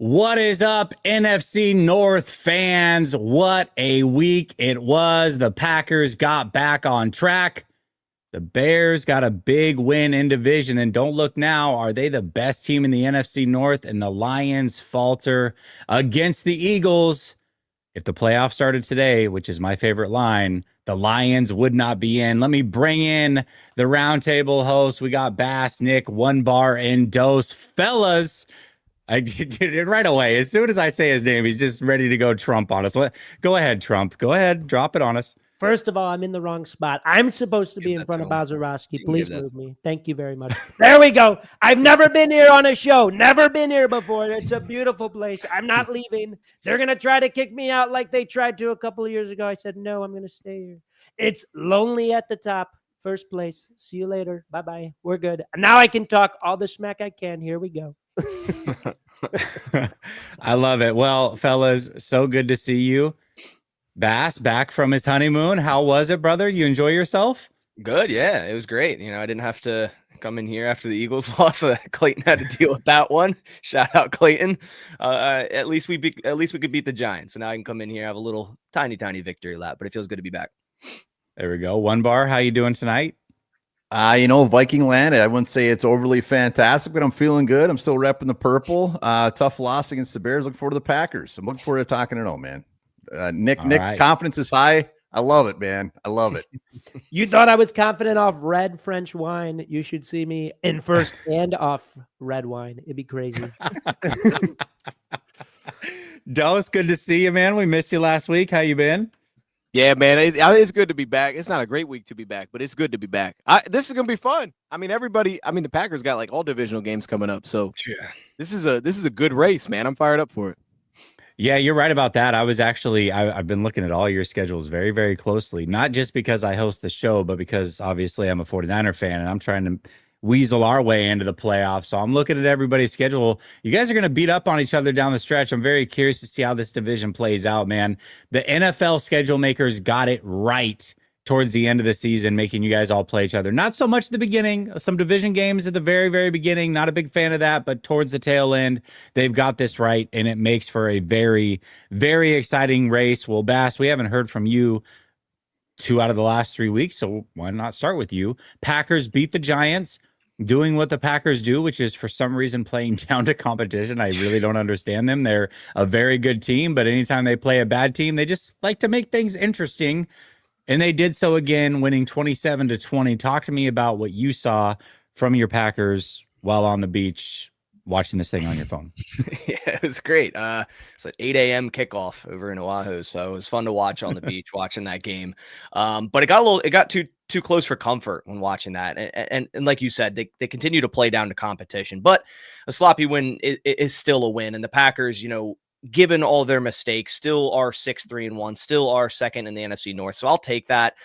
What is up, NFC North fans? What a week it was. The Packers got back on track. The Bears got a big win in division, and don't look now. Are they the best team in the NFC North? And the Lions falter against the Eagles. If the playoffs started today, which is my favorite line, the Lions would not be in. Let me bring in the roundtable host. We got Bass, Nick, One Bar, and Dose. Fellas, I did it right away. As soon as I say his name, he's just ready to go Trump on us. What? Go ahead, Trump. Go ahead. Drop it on us. First of all, I'm in the wrong spot. I'm supposed to be in front of Bazarowski. Please move me. Thank you very much. There we go. I've never been here on a show. Never been here before. It's a beautiful place. I'm not leaving. They're going to try to kick me out like they tried to a couple of years ago. I said, no, I'm going to stay here. It's lonely at the top. First place. See you later. Bye-bye. We're good. Now I can talk all the smack I can. Here we go. I love it. Well, fellas, so good to see you. Bass back from his honeymoon. How was it, brother? You enjoy yourself? Good, yeah. It was great. I didn't have to come in here after the Eagles lost. Clayton had to deal with that one. Shout out Clayton. At least we could beat the Giants. So now I can come in here, have a little tiny victory lap. But it feels good to be back. There we go. One Bar, how you doing tonight? Viking land, I wouldn't say it's overly fantastic, but I'm feeling good. I'm still repping the purple. Tough loss against the Bears. Looking forward to the Packers. I'm looking forward to talking it all, man. Nick, right. Confidence is high. I love it, man. I love it. You thought I was confident off red French wine. You should see me in first and off red wine. It'd be crazy. Dallas, good to see you, man. We missed you last week. How you been? Yeah, man, it's good to be back. It's not a great week to be back, but it's good to be back. This is going to be fun. The Packers got like all divisional games coming up. So this is a good race, man. I'm fired up for it. Yeah, you're right about that. I've been looking at all your schedules very, very closely, not just because I host the show, but because obviously I'm a 49er fan and I'm trying to weasel our way into the playoffs. So I'm looking at everybody's schedule. You guys are going to beat up on each other down the stretch. I'm very curious to see how this division plays out, man. The NFL schedule makers got it right towards the end of the season, making you guys all play each other. Not so much at the beginning, some division games at the very, very beginning. Not a big fan of that, but towards the tail end, they've got this right, and it makes for a very, very exciting race. Well, Bass, we haven't heard from you 2 out of the last 3 weeks, so why not start with you? Packers beat the Giants, doing what the Packers do, which is for some reason playing down to competition. I really don't understand them. They're a very good team, but anytime they play a bad team, they just like to make things interesting. And they did so again, winning 27-20. Talk to me about what you saw from your Packers while on the beach watching this thing on your phone. Yeah, it was great. It's an 8 a.m. kickoff over in Oahu, so it was fun to watch on the beach watching that game. But it got too close for comfort when watching that. And like you said, they continue to play down to competition, but a sloppy win is still a win. And the Packers, given all their mistakes, still are 6-3-1, still are second in the NFC North. So I'll take that.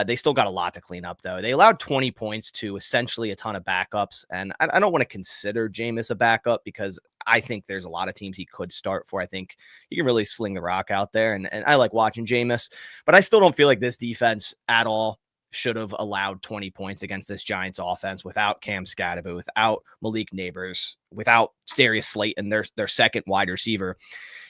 They still got a lot to clean up, though. They allowed 20 points to essentially a ton of backups. And I don't want to consider Jameis a backup because I think there's a lot of teams he could start for. I think he can really sling the rock out there. And I like watching Jameis, but I still don't feel like this defense at all should have allowed 20 points against this Giants offense without Cam Scadaboo, without Malik Neighbors, without Darius Slayton, their second wide receiver.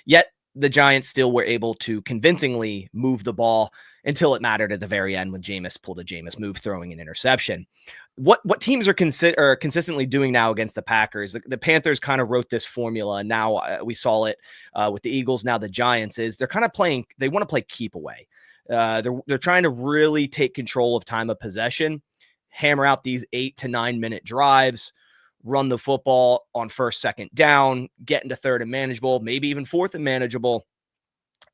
Yet the Giants still were able to convincingly move the ball until it mattered at the very end when Jameis pulled a Jameis move, throwing an interception. What teams are consistently doing now against the Packers? The Panthers kind of wrote this formula, and now we saw it with the Eagles. Now the Giants they're kind of playing. They want to play keep away. They're trying to really take control of time of possession, hammer out these 8 to 9 minute drives, run the football on first, second down, get into third and manageable, maybe even fourth and manageable,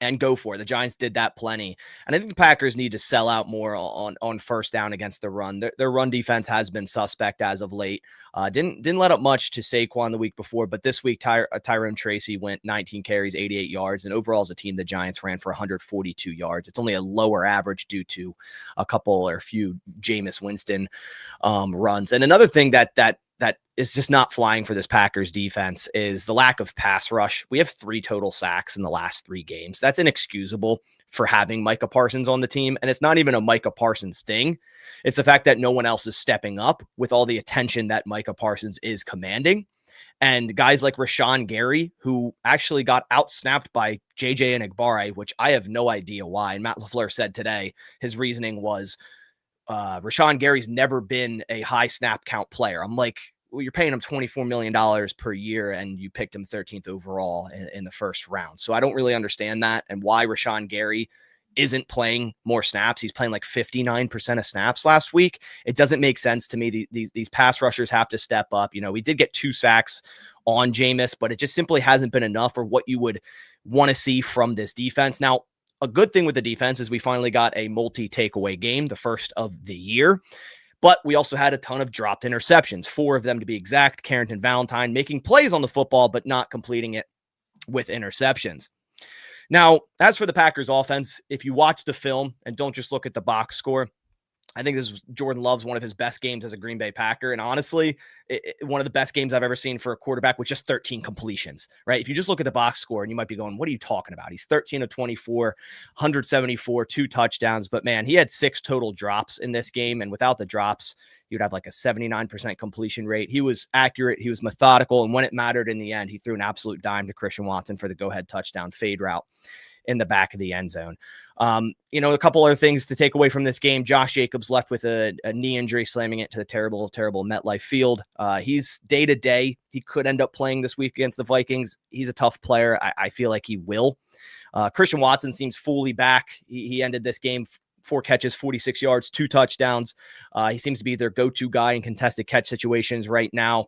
and go for it. The Giants did that plenty. And I think the Packers need to sell out more on first down against the run. Their run defense has been suspect as of late. Didn't let up much to Saquon the week before, but this week Tyrone Tracy went 19 carries, 88 yards, and overall as a team, the Giants ran for 142 yards. It's only a lower average due to a couple or a few Jameis Winston runs. And another thing that is just not flying for this Packers defense is the lack of pass rush. We have 3 total sacks in the last 3 games. That's inexcusable for having Micah Parsons on the team. And it's not even a Micah Parsons thing. It's the fact that no one else is stepping up with all the attention that Micah Parsons is commanding. And guys like Rashawn Gary, who actually got outsnapped by JJ and Igbare, which I have no idea why. And Matt LaFleur said today his reasoning was Rashawn Gary's never been a high snap count player. I'm like, well, you're paying him $24 million per year and you picked him 13th overall in the first round. So I don't really understand that and why Rashawn Gary isn't playing more snaps. He's playing like 59% of snaps last week. It doesn't make sense to me. These pass rushers have to step up. You know, we did get 2 sacks on Jameis, but it just simply hasn't been enough for what you would want to see from this defense. Now, a good thing with the defense is we finally got a multi-takeaway game, the first of the year. But we also had a ton of dropped interceptions, 4 of them to be exact. Carrington Valentine making plays on the football, but not completing it with interceptions. Now, as for the Packers offense, if you watch the film and don't just look at the box score, I think this is Jordan Love's one of his best games as a Green Bay Packer. And honestly, one of the best games I've ever seen for a quarterback with just 13 completions, right? If you just look at the box score and you might be going, what are you talking about? He's 13 of 24, 174, 2 touchdowns. But man, he had 6 total drops in this game. And without the drops, you'd have like a 79% completion rate. He was accurate. He was methodical. And when it mattered in the end, he threw an absolute dime to Christian Watson for the go-ahead touchdown fade route in the back of the end zone. You know, a couple other things to take away from this game. Josh Jacobs left with a knee injury, slamming it to the terrible MetLife field. He's day to day. He could end up playing this week against the Vikings. He's a tough player. I feel like he will. Christian Watson seems fully back. He ended this game 4 catches, 46 yards, 2 touchdowns. He seems to be their go-to guy in contested catch situations right now.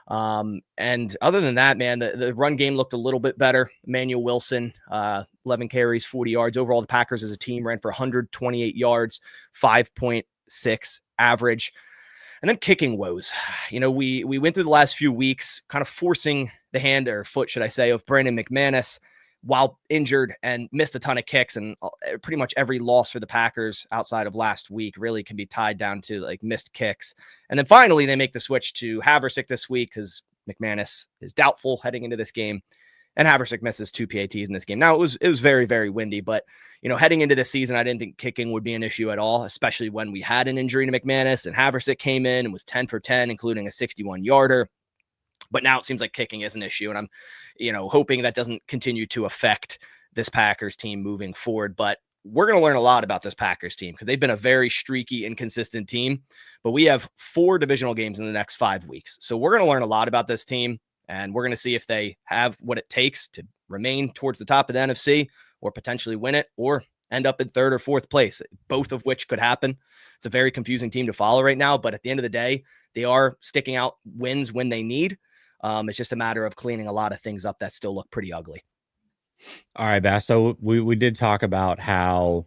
And other than that, man, the run game looked a little bit better. Emmanuel Wilson, 11 carries, 40 yards. Overall, the Packers as a team ran for 128 yards, 5.6 average. And then kicking woes. You know, we went through the last few weeks kind of forcing the hand or foot, should I say, of Brandon McManus while injured and missed a ton of kicks. And pretty much every loss for the Packers outside of last week really can be tied down to like missed kicks. And then finally they make the switch to Haversick this week because McManus is doubtful heading into this game. And Haversick misses 2 PATs in this game. Now it was very, very windy, but you know, heading into this season, I didn't think kicking would be an issue at all, especially when we had an injury to McManus and Haversick came in and was 10 for 10, including a 61-yarder. But now it seems like kicking is an issue, and I'm, you know, hoping that doesn't continue to affect this Packers team moving forward. But we're going to learn a lot about this Packers team because they've been a very streaky, inconsistent team. But we have 4 divisional games in the next 5 weeks. So we're going to learn a lot about this team, and we're going to see if they have what it takes to remain towards the top of the NFC or potentially win it or end up in 3rd or 4th place, both of which could happen. It's a very confusing team to follow right now, but at the end of the day, they are sticking out wins when they need. It's just a matter of cleaning a lot of things up that still look pretty ugly. All right, Bass. So we did talk about how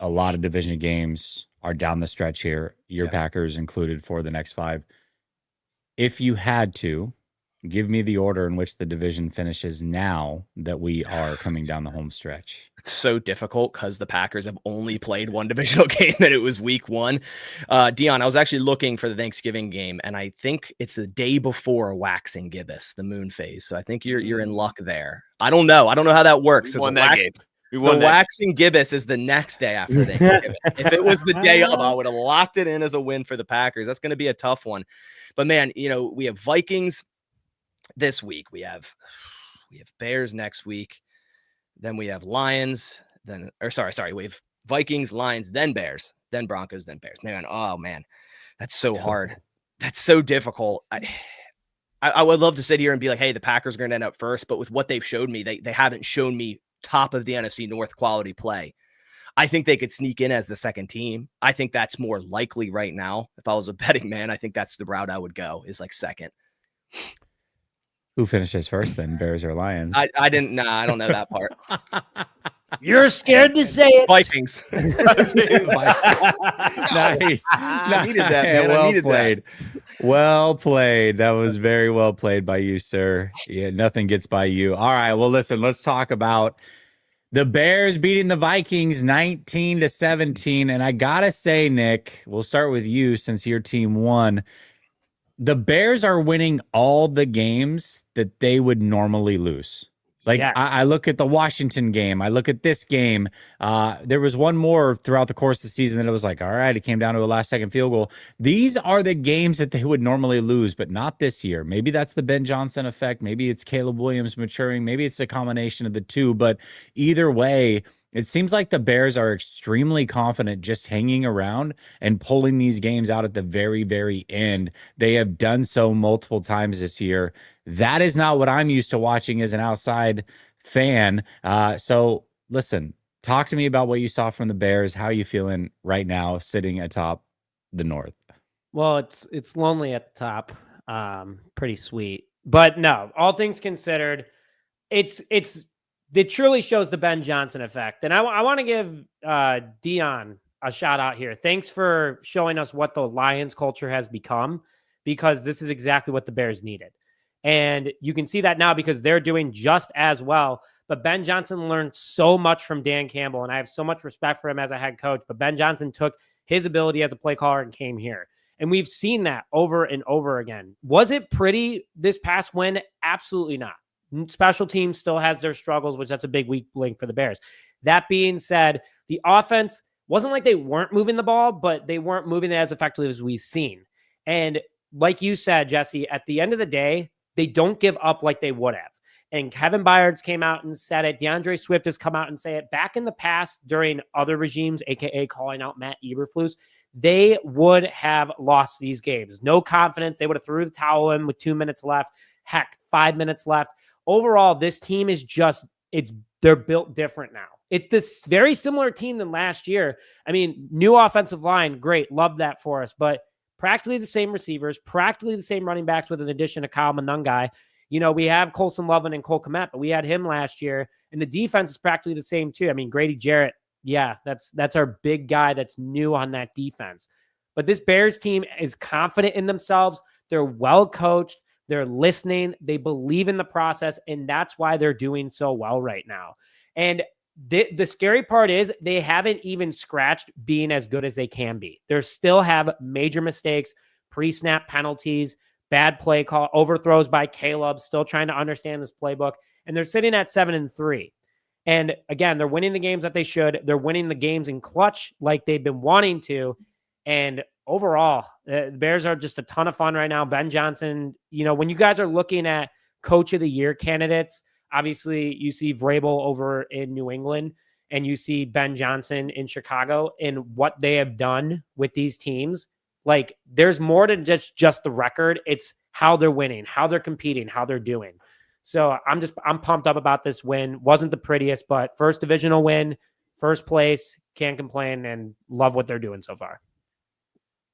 a lot of division games are down the stretch here, your Packers included, for the next 5. If you had to, give me the order in which the division finishes now that we are coming down the home stretch. It's so difficult because the Packers have only played 1 divisional game and it was week 1. Dion, I was actually looking for the Thanksgiving game, and I think it's the day before waxing gibbous, the moon phase. So I think you're in luck there. I don't know how that works. We won that game. The waxing gibbous is the next day after Thanksgiving. If it was the day of, I would have locked it in as a win for the Packers. That's going to be a tough one. But man, you know, we have Vikings this week. We have Bears next week. Then we have Lions. We have Vikings, Lions, then Bears, then Broncos, then Bears. Man, oh man, that's so hard. That's so difficult. I would love to sit here and be like, hey, the Packers are going to end up first, but with what they've showed me, they haven't shown me top of the NFC North quality play. I think they could sneak in as the second team. I think that's more likely right now. If I was a betting man, I think that's the route I would go, is like second. Who finishes first then, Bears or Lions? I don't know that part. You're scared to say it. Vikings. Nice. I needed that, man. Well I needed played. that. Well played. That was very well played by you, sir. Yeah, nothing gets by you. All right. Well, listen, let's talk about the Bears beating the Vikings 19-17. And I gotta say, Nick, we'll start with you since your team won. The Bears are winning all the games that they would normally lose. Like Yes. I look at the Washington game. I look at this game. There was one more throughout the course of the season that it was like, all right, it came down to a last second field goal. These are the games that they would normally lose, but not this year. Maybe that's the Ben Johnson effect. Maybe it's Caleb Williams maturing. Maybe it's a combination of the two. But either way, it seems like the Bears are extremely confident just hanging around and pulling these games out at the very, very end. They have done so multiple times this year. That is not what I'm used to watching as an outside fan. So listen, talk to me about what you saw from the Bears. How are you feeling right now sitting atop the North? Well, it's lonely at the top. Pretty sweet. But no, all things considered, it truly shows the Ben Johnson effect. And I want to give Dion a shout out here. Thanks for showing us what the Lions culture has become, because this is exactly what the Bears needed. And you can see that now because they're doing just as well. But Ben Johnson learned so much from Dan Campbell, and I have so much respect for him as a head coach. But Ben Johnson took his ability as a play caller and came here. And we've seen that over and over again. Was it pretty this past win? Absolutely not. Special teams still has their struggles, which that's a big weak link for the Bears. That being said, the offense wasn't like they weren't moving the ball, but they weren't moving it as effectively as we've seen. And like you said, Jesse, at the end of the day, they don't give up like they would have. And Kevin Byards came out and said it. DeAndre Swift has come out and said it. Back in the past, during other regimes, aka calling out Matt Eberflus, they would have lost these games. No confidence. They would have threw the towel in with 2 minutes left. Heck, 5 minutes left. Overall, this team is they're built different now. It's this very similar team than last year. I mean, new offensive line, great. Love that for us. But practically the same receivers, practically the same running backs with an addition of Kyle Monangai. You know, we have Colson Lovin and Cole Kmet, but we had him last year. And the defense is practically the same too. I mean, Grady Jarrett, yeah, that's our big guy that's new on that defense. But this Bears team is confident in themselves. They're well coached. They're listening. They believe in the process. And that's why they're doing so well right now. And the scary part is they haven't even scratched being as good as they can be. They still have major mistakes, pre-snap penalties, bad play call, overthrows by Caleb, still trying to understand this playbook. And they're sitting at 7-3. And again, they're winning the games that they should. They're winning the games in clutch like they've been wanting to. And overall, the Bears are just a ton of fun right now. Ben Johnson, you know, when you guys are looking at coach of the year candidates, obviously you see Vrabel over in New England and you see Ben Johnson in Chicago, and what they have done with these teams. Like, there's more than just the record. It's how they're winning, how they're competing, how they're doing. So I'm pumped up about this win. Wasn't the prettiest, but first divisional win, first place, can't complain, and love what they're doing so far.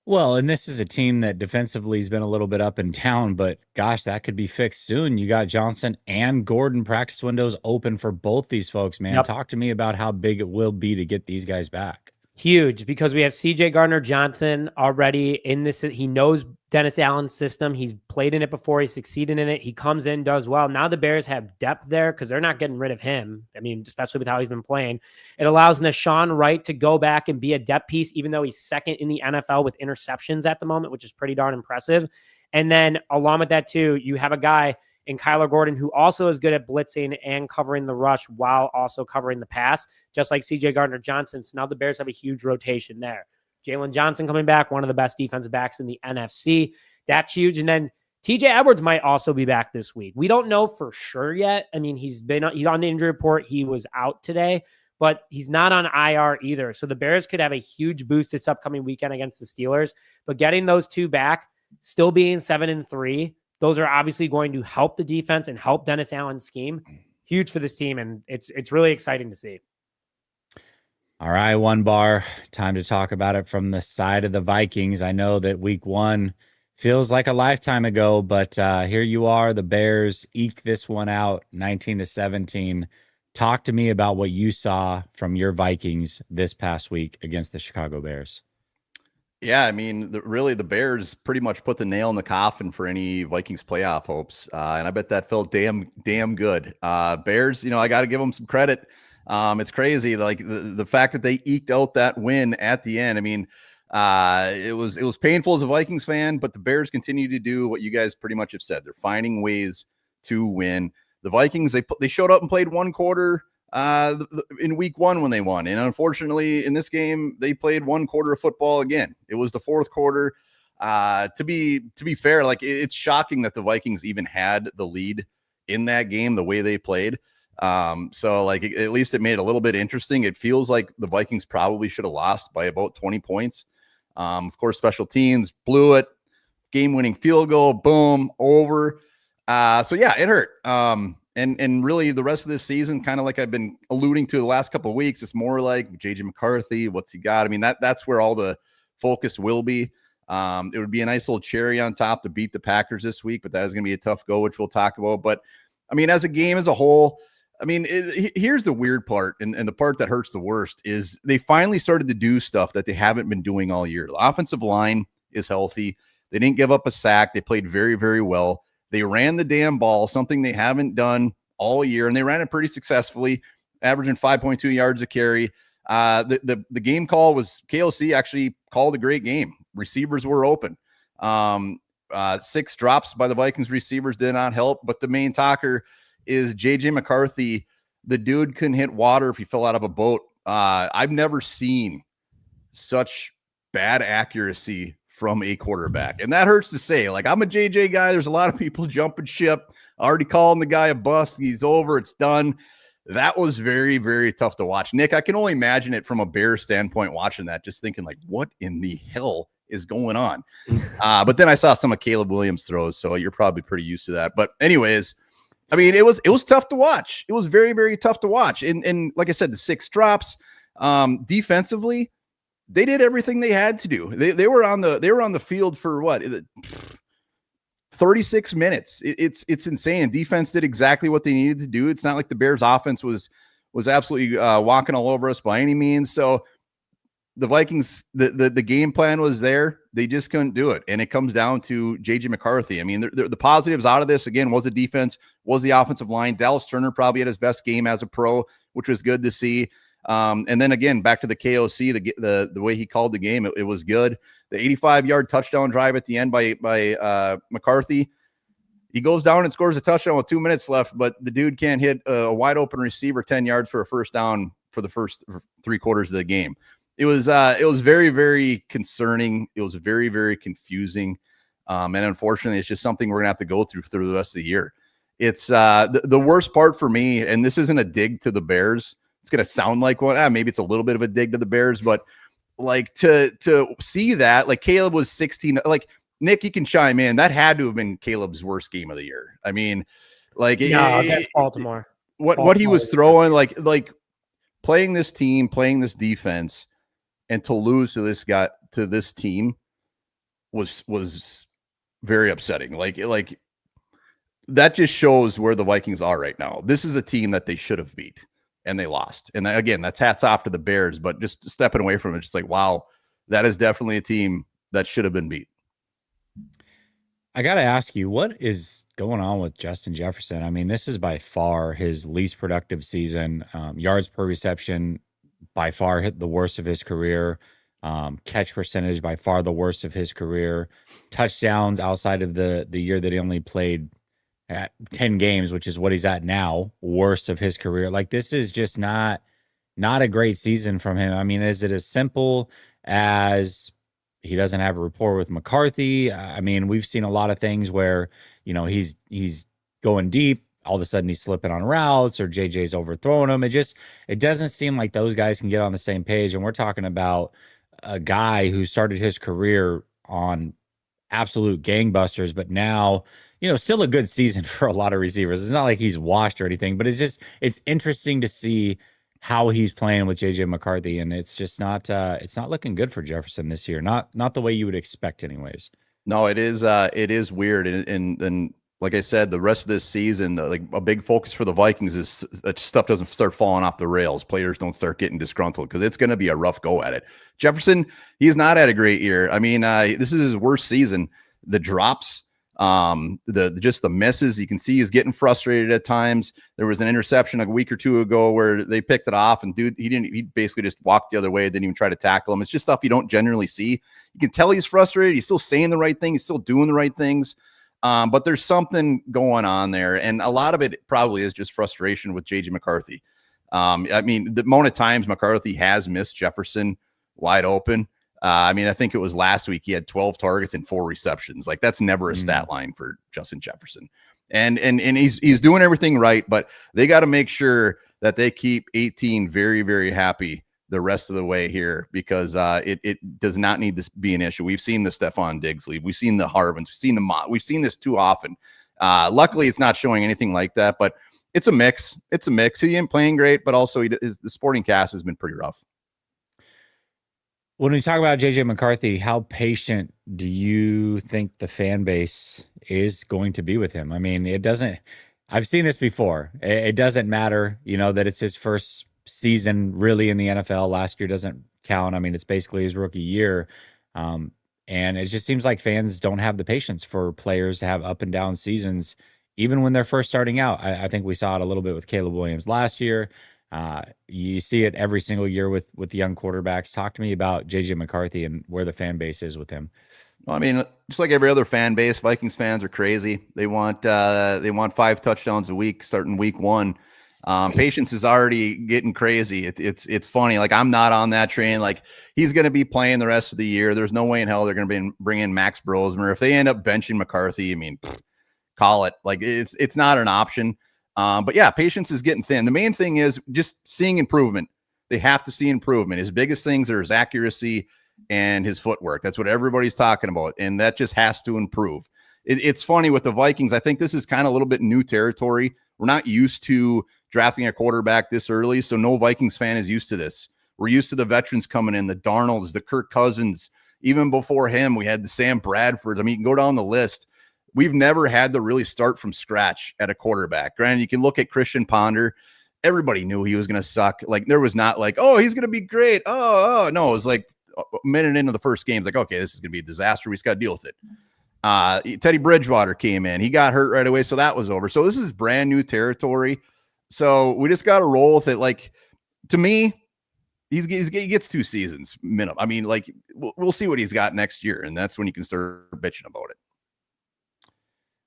Well, and this is a team that defensively has been a little bit up and down, but gosh, that could be fixed soon. You got Johnson and Gordon practice windows open for both these folks, man. Yep. Talk to me about how big it will be to get these guys back. Huge, because we have CJ Gardner-Johnson already in this. He knows Dennis Allen's system. He's played in it before. He succeeded in it. He comes in, does well. Now the Bears have depth there because they're not getting rid of him. I mean, especially with how he's been playing. It allows Nashawn Wright to go back and be a depth piece, even though he's second in the NFL with interceptions at the moment, which is pretty darn impressive. And then along with that too, you have a guy in Kyler Gordon who also is good at blitzing and covering the rush while also covering the pass, just like CJ Gardner-Johnson. So now the Bears have a huge rotation there. Jalen Johnson coming back, one of the best defensive backs in the NFC. That's huge. And then TJ Edwards might also be back this week. We don't know for sure yet. I mean, he's on the injury report. He was out today, but he's not on IR either. So the Bears could have a huge boost this upcoming weekend against the Steelers. But getting those two back, still being 7-3, those are obviously going to help the defense and help Dennis Allen's scheme. Huge for this team, and it's really exciting to see. All right, One Bar, time to talk about it from the side of the Vikings. I know that week one feels like a lifetime ago, but here you are. The Bears eke this one out, 19-17. Talk to me about what you saw from your Vikings this past week against the Chicago Bears. Yeah, I mean, really, the Bears pretty much put the nail in the coffin for any Vikings playoff hopes, and I bet that felt damn good. Bears, I got to give them some credit. It's crazy, like the fact that they eked out that win at the end. I mean, it was painful as a Vikings fan, but the Bears continue to do what you guys pretty much have said. They're finding ways to win. The Vikings, they showed up and played one quarter in week 1 when they won. And unfortunately, in this game, they played one quarter of football again. It was the fourth quarter. To be fair, like it's shocking that the Vikings even had the lead in that game the way they played. So like at least it made it a little bit interesting. It feels like the Vikings probably should have lost by about 20 points. Of course, special teams blew it. Game-winning field goal, boom, over. So yeah, it hurt. And really the rest of this season, kind of like I've been alluding to the last couple of weeks, it's more like JJ McCarthy, what's he got? I mean, that's where all the focus will be. It would be a nice little cherry on top to beat the Packers this week, but that is going to be a tough go, which we'll talk about. But I mean, as a game as a whole, I mean, here's the weird part, and the part that hurts the worst is they finally started to do stuff that they haven't been doing all year. The offensive line is healthy. They didn't give up a sack. They played very, very well. They ran the damn ball, something they haven't done all year, and they ran it pretty successfully, averaging 5.2 yards a carry. The game call was KOC actually called a great game. Receivers were open. 6 drops by the Vikings receivers did not help, but the main talker is JJ McCarthy. The dude couldn't hit water if he fell out of a boat. I've never seen such bad accuracy from a quarterback. And that hurts to say. Like, I'm a JJ guy. There's a lot of people jumping ship. Already calling the guy a bust. He's over. It's done. That was very, very tough to watch. Nick, I can only imagine it from a Bears standpoint watching that, just thinking like, what in the hell is going on? But then I saw some of Caleb Williams throws, so you're probably pretty used to that. But anyways, I mean, it was tough to watch. It was very, very tough to watch. And like I said, the 6 drops, defensively, they did everything they had to do. They were on the field for what? 36 minutes. It's insane. Defense did exactly what they needed to do. It's not like the Bears offense was absolutely walking all over us by any means. So the Vikings, the game plan was there. They just couldn't do it. And it comes down to JJ McCarthy. I mean, the positives out of this, again, was the defense, was the offensive line. Dallas Turner probably had his best game as a pro, which was good to see. And then again, back to the KOC, the way he called the game, it was good. The 85-yard touchdown drive at the end by McCarthy. He goes down and scores a touchdown with 2 minutes left, but the dude can't hit a wide open receiver 10 yards for a first down for the first 3 quarters of the game. It was very, very concerning. It was very, very confusing. And unfortunately, it's just something we're gonna have to go through the rest of the year. It's the worst part for me, and this isn't a dig to the Bears. It's going to sound like one. Maybe it's a little bit of a dig to the Bears, but like to see that, like Caleb was 16, like Nick, you can chime in. That had to have been Caleb's worst game of the year. I mean, like, that's Baltimore. What he was throwing, like playing this team, playing this defense, and to lose to this team was very upsetting. Like that just shows where the Vikings are right now. This is a team that they should have beat. And they lost. And again, that's hats off to the Bears, but just stepping away from it, just like, wow, that is definitely a team that should have been beat. I got to ask you, what is going on with Justin Jefferson? I mean, this is by far his least productive season. Yards per reception, by far hit the worst of his career. Catch percentage, by far the worst of his career. Touchdowns outside of the year that he only played at 10 games, which is what he's at now, worst of his career. Like, this is just not a great season from him. I mean, is it as simple as he doesn't have a rapport with McCarthy? I mean, we've seen a lot of things where, you know, he's going deep, all of a sudden he's slipping on routes, or JJ's overthrowing him. It doesn't seem like those guys can get on the same page. And we're talking about a guy who started his career on absolute gangbusters, but now, you know, still a good season for a lot of receivers. It's not like he's washed or anything, but it's interesting to see how he's playing with JJ McCarthy, and it's just not looking good for Jefferson this year. Not the way you would expect, anyways. No, it is weird, and like I said, the rest of this season, like a big focus for the Vikings is that stuff doesn't start falling off the rails. Players don't start getting disgruntled, because it's going to be a rough go at it. Jefferson, he's not had a great year. I mean, this is his worst season. The drops, the misses, you can see he's getting frustrated at times. There was an interception a week or two ago where they picked it off, and dude, he basically just walked the other way, didn't even try to tackle him. It's just stuff you don't generally see. You can tell he's frustrated. He's still saying the right thing. He's still doing the right things. But there's something going on there. And a lot of it probably is just frustration with JJ McCarthy. I mean, the amount of times McCarthy has missed Jefferson wide open. I mean, I think it was last week he had 12 targets and 4 receptions. Like, that's never a stat line for Justin Jefferson. And he's doing everything right, but they got to make sure that they keep 18 very, very happy the rest of the way here, because it does not need to be an issue. We've seen the Stephon Diggs leave. We've seen the Harvins. We've seen the Mott. We've seen this too often. Luckily, it's not showing anything like that, but it's a mix. It's a mix. He ain't playing great, but also the supporting cast has been pretty rough. When we talk about JJ McCarthy, how patient do you think the fan base is going to be with him? I mean, I've seen this before. It doesn't matter, that it's his first season really in the NFL. Last year doesn't count. I mean, it's basically his rookie year. And it just seems like fans don't have the patience for players to have up and down seasons, even when they're first starting out. I think we saw it a little bit with Caleb Williams last year. You see it every single year with the young quarterbacks. Talk to me about JJ McCarthy and where the fan base is with him. Well, I mean, just like every other fan base, Vikings fans are crazy. They want 5 touchdowns a week starting week 1. Patience is already getting crazy. It's funny. Like, I'm not on that train. Like, he's going to be playing the rest of the year. There's no way in hell they're going to bring in Max Brosmer. If they end up benching McCarthy, I mean, call it. Like, it's not an option. But yeah, patience is getting thin. The main thing is just seeing improvement. They have to see improvement. His biggest things are his accuracy and his footwork. That's what everybody's talking about. And that just has to improve. It's funny with the Vikings. I think this is kind of a little bit new territory. We're not used to drafting a quarterback this early. So no Vikings fan is used to this. We're used to the veterans coming in, the Darnolds, the Kirk Cousins. Even before him, we had the Sam Bradfords. I mean, you can go down the list. We've never had to really start from scratch at a quarterback. Granted, you can look at Christian Ponder. Everybody knew he was going to suck. Like, there was not like, oh, he's going to be great. Oh, no. It was like a minute into the first game. It's like, okay, this is going to be a disaster. We just got to deal with it. Teddy Bridgewater came in. He got hurt right away, so that was over. So this is brand new territory. So we just got to roll with it. Like, to me, he gets 2 seasons minimum. I mean, like, we'll see what he's got next year, and that's when you can start bitching about it.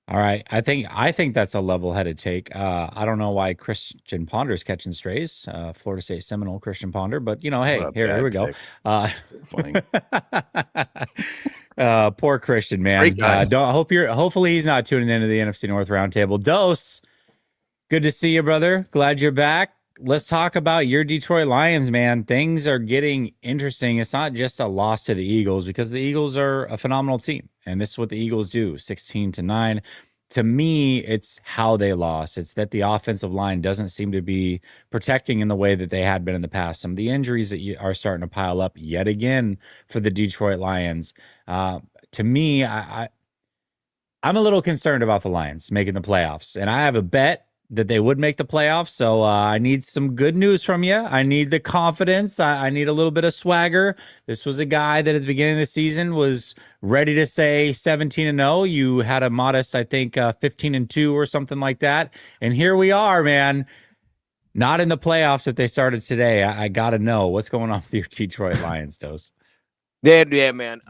All right. I think that's a level-headed take. I don't know why Christian Ponder is catching strays. Florida State Seminole Christian Ponder, but hey, here we go. Poor Christian, man. Hopefully he's not tuning into the NFC North Roundtable. Dose, good to see you, brother. Glad you're back. Let's talk about your Detroit Lions, man. Things are getting interesting. It's not just a loss to the Eagles, because the Eagles are a phenomenal team, and this is what the Eagles do, 16-9. To me, it's how they lost. It's that the offensive line doesn't seem to be protecting in the way that they had been in the past. Some of the injuries that are starting to pile up yet again for the Detroit Lions. To me, I'm a little concerned about the Lions making the playoffs, and I have a bet that they would make the playoffs. So I need some good news from you. I need the confidence. I need a little bit of swagger. This was a guy that at the beginning of the season was ready to say 17-0. You had a modest, I think, 15-2 or something like that. And here we are, man. Not in the playoffs that they started today. I got to know what's going on with your Detroit Lions, Dose. Yeah, man.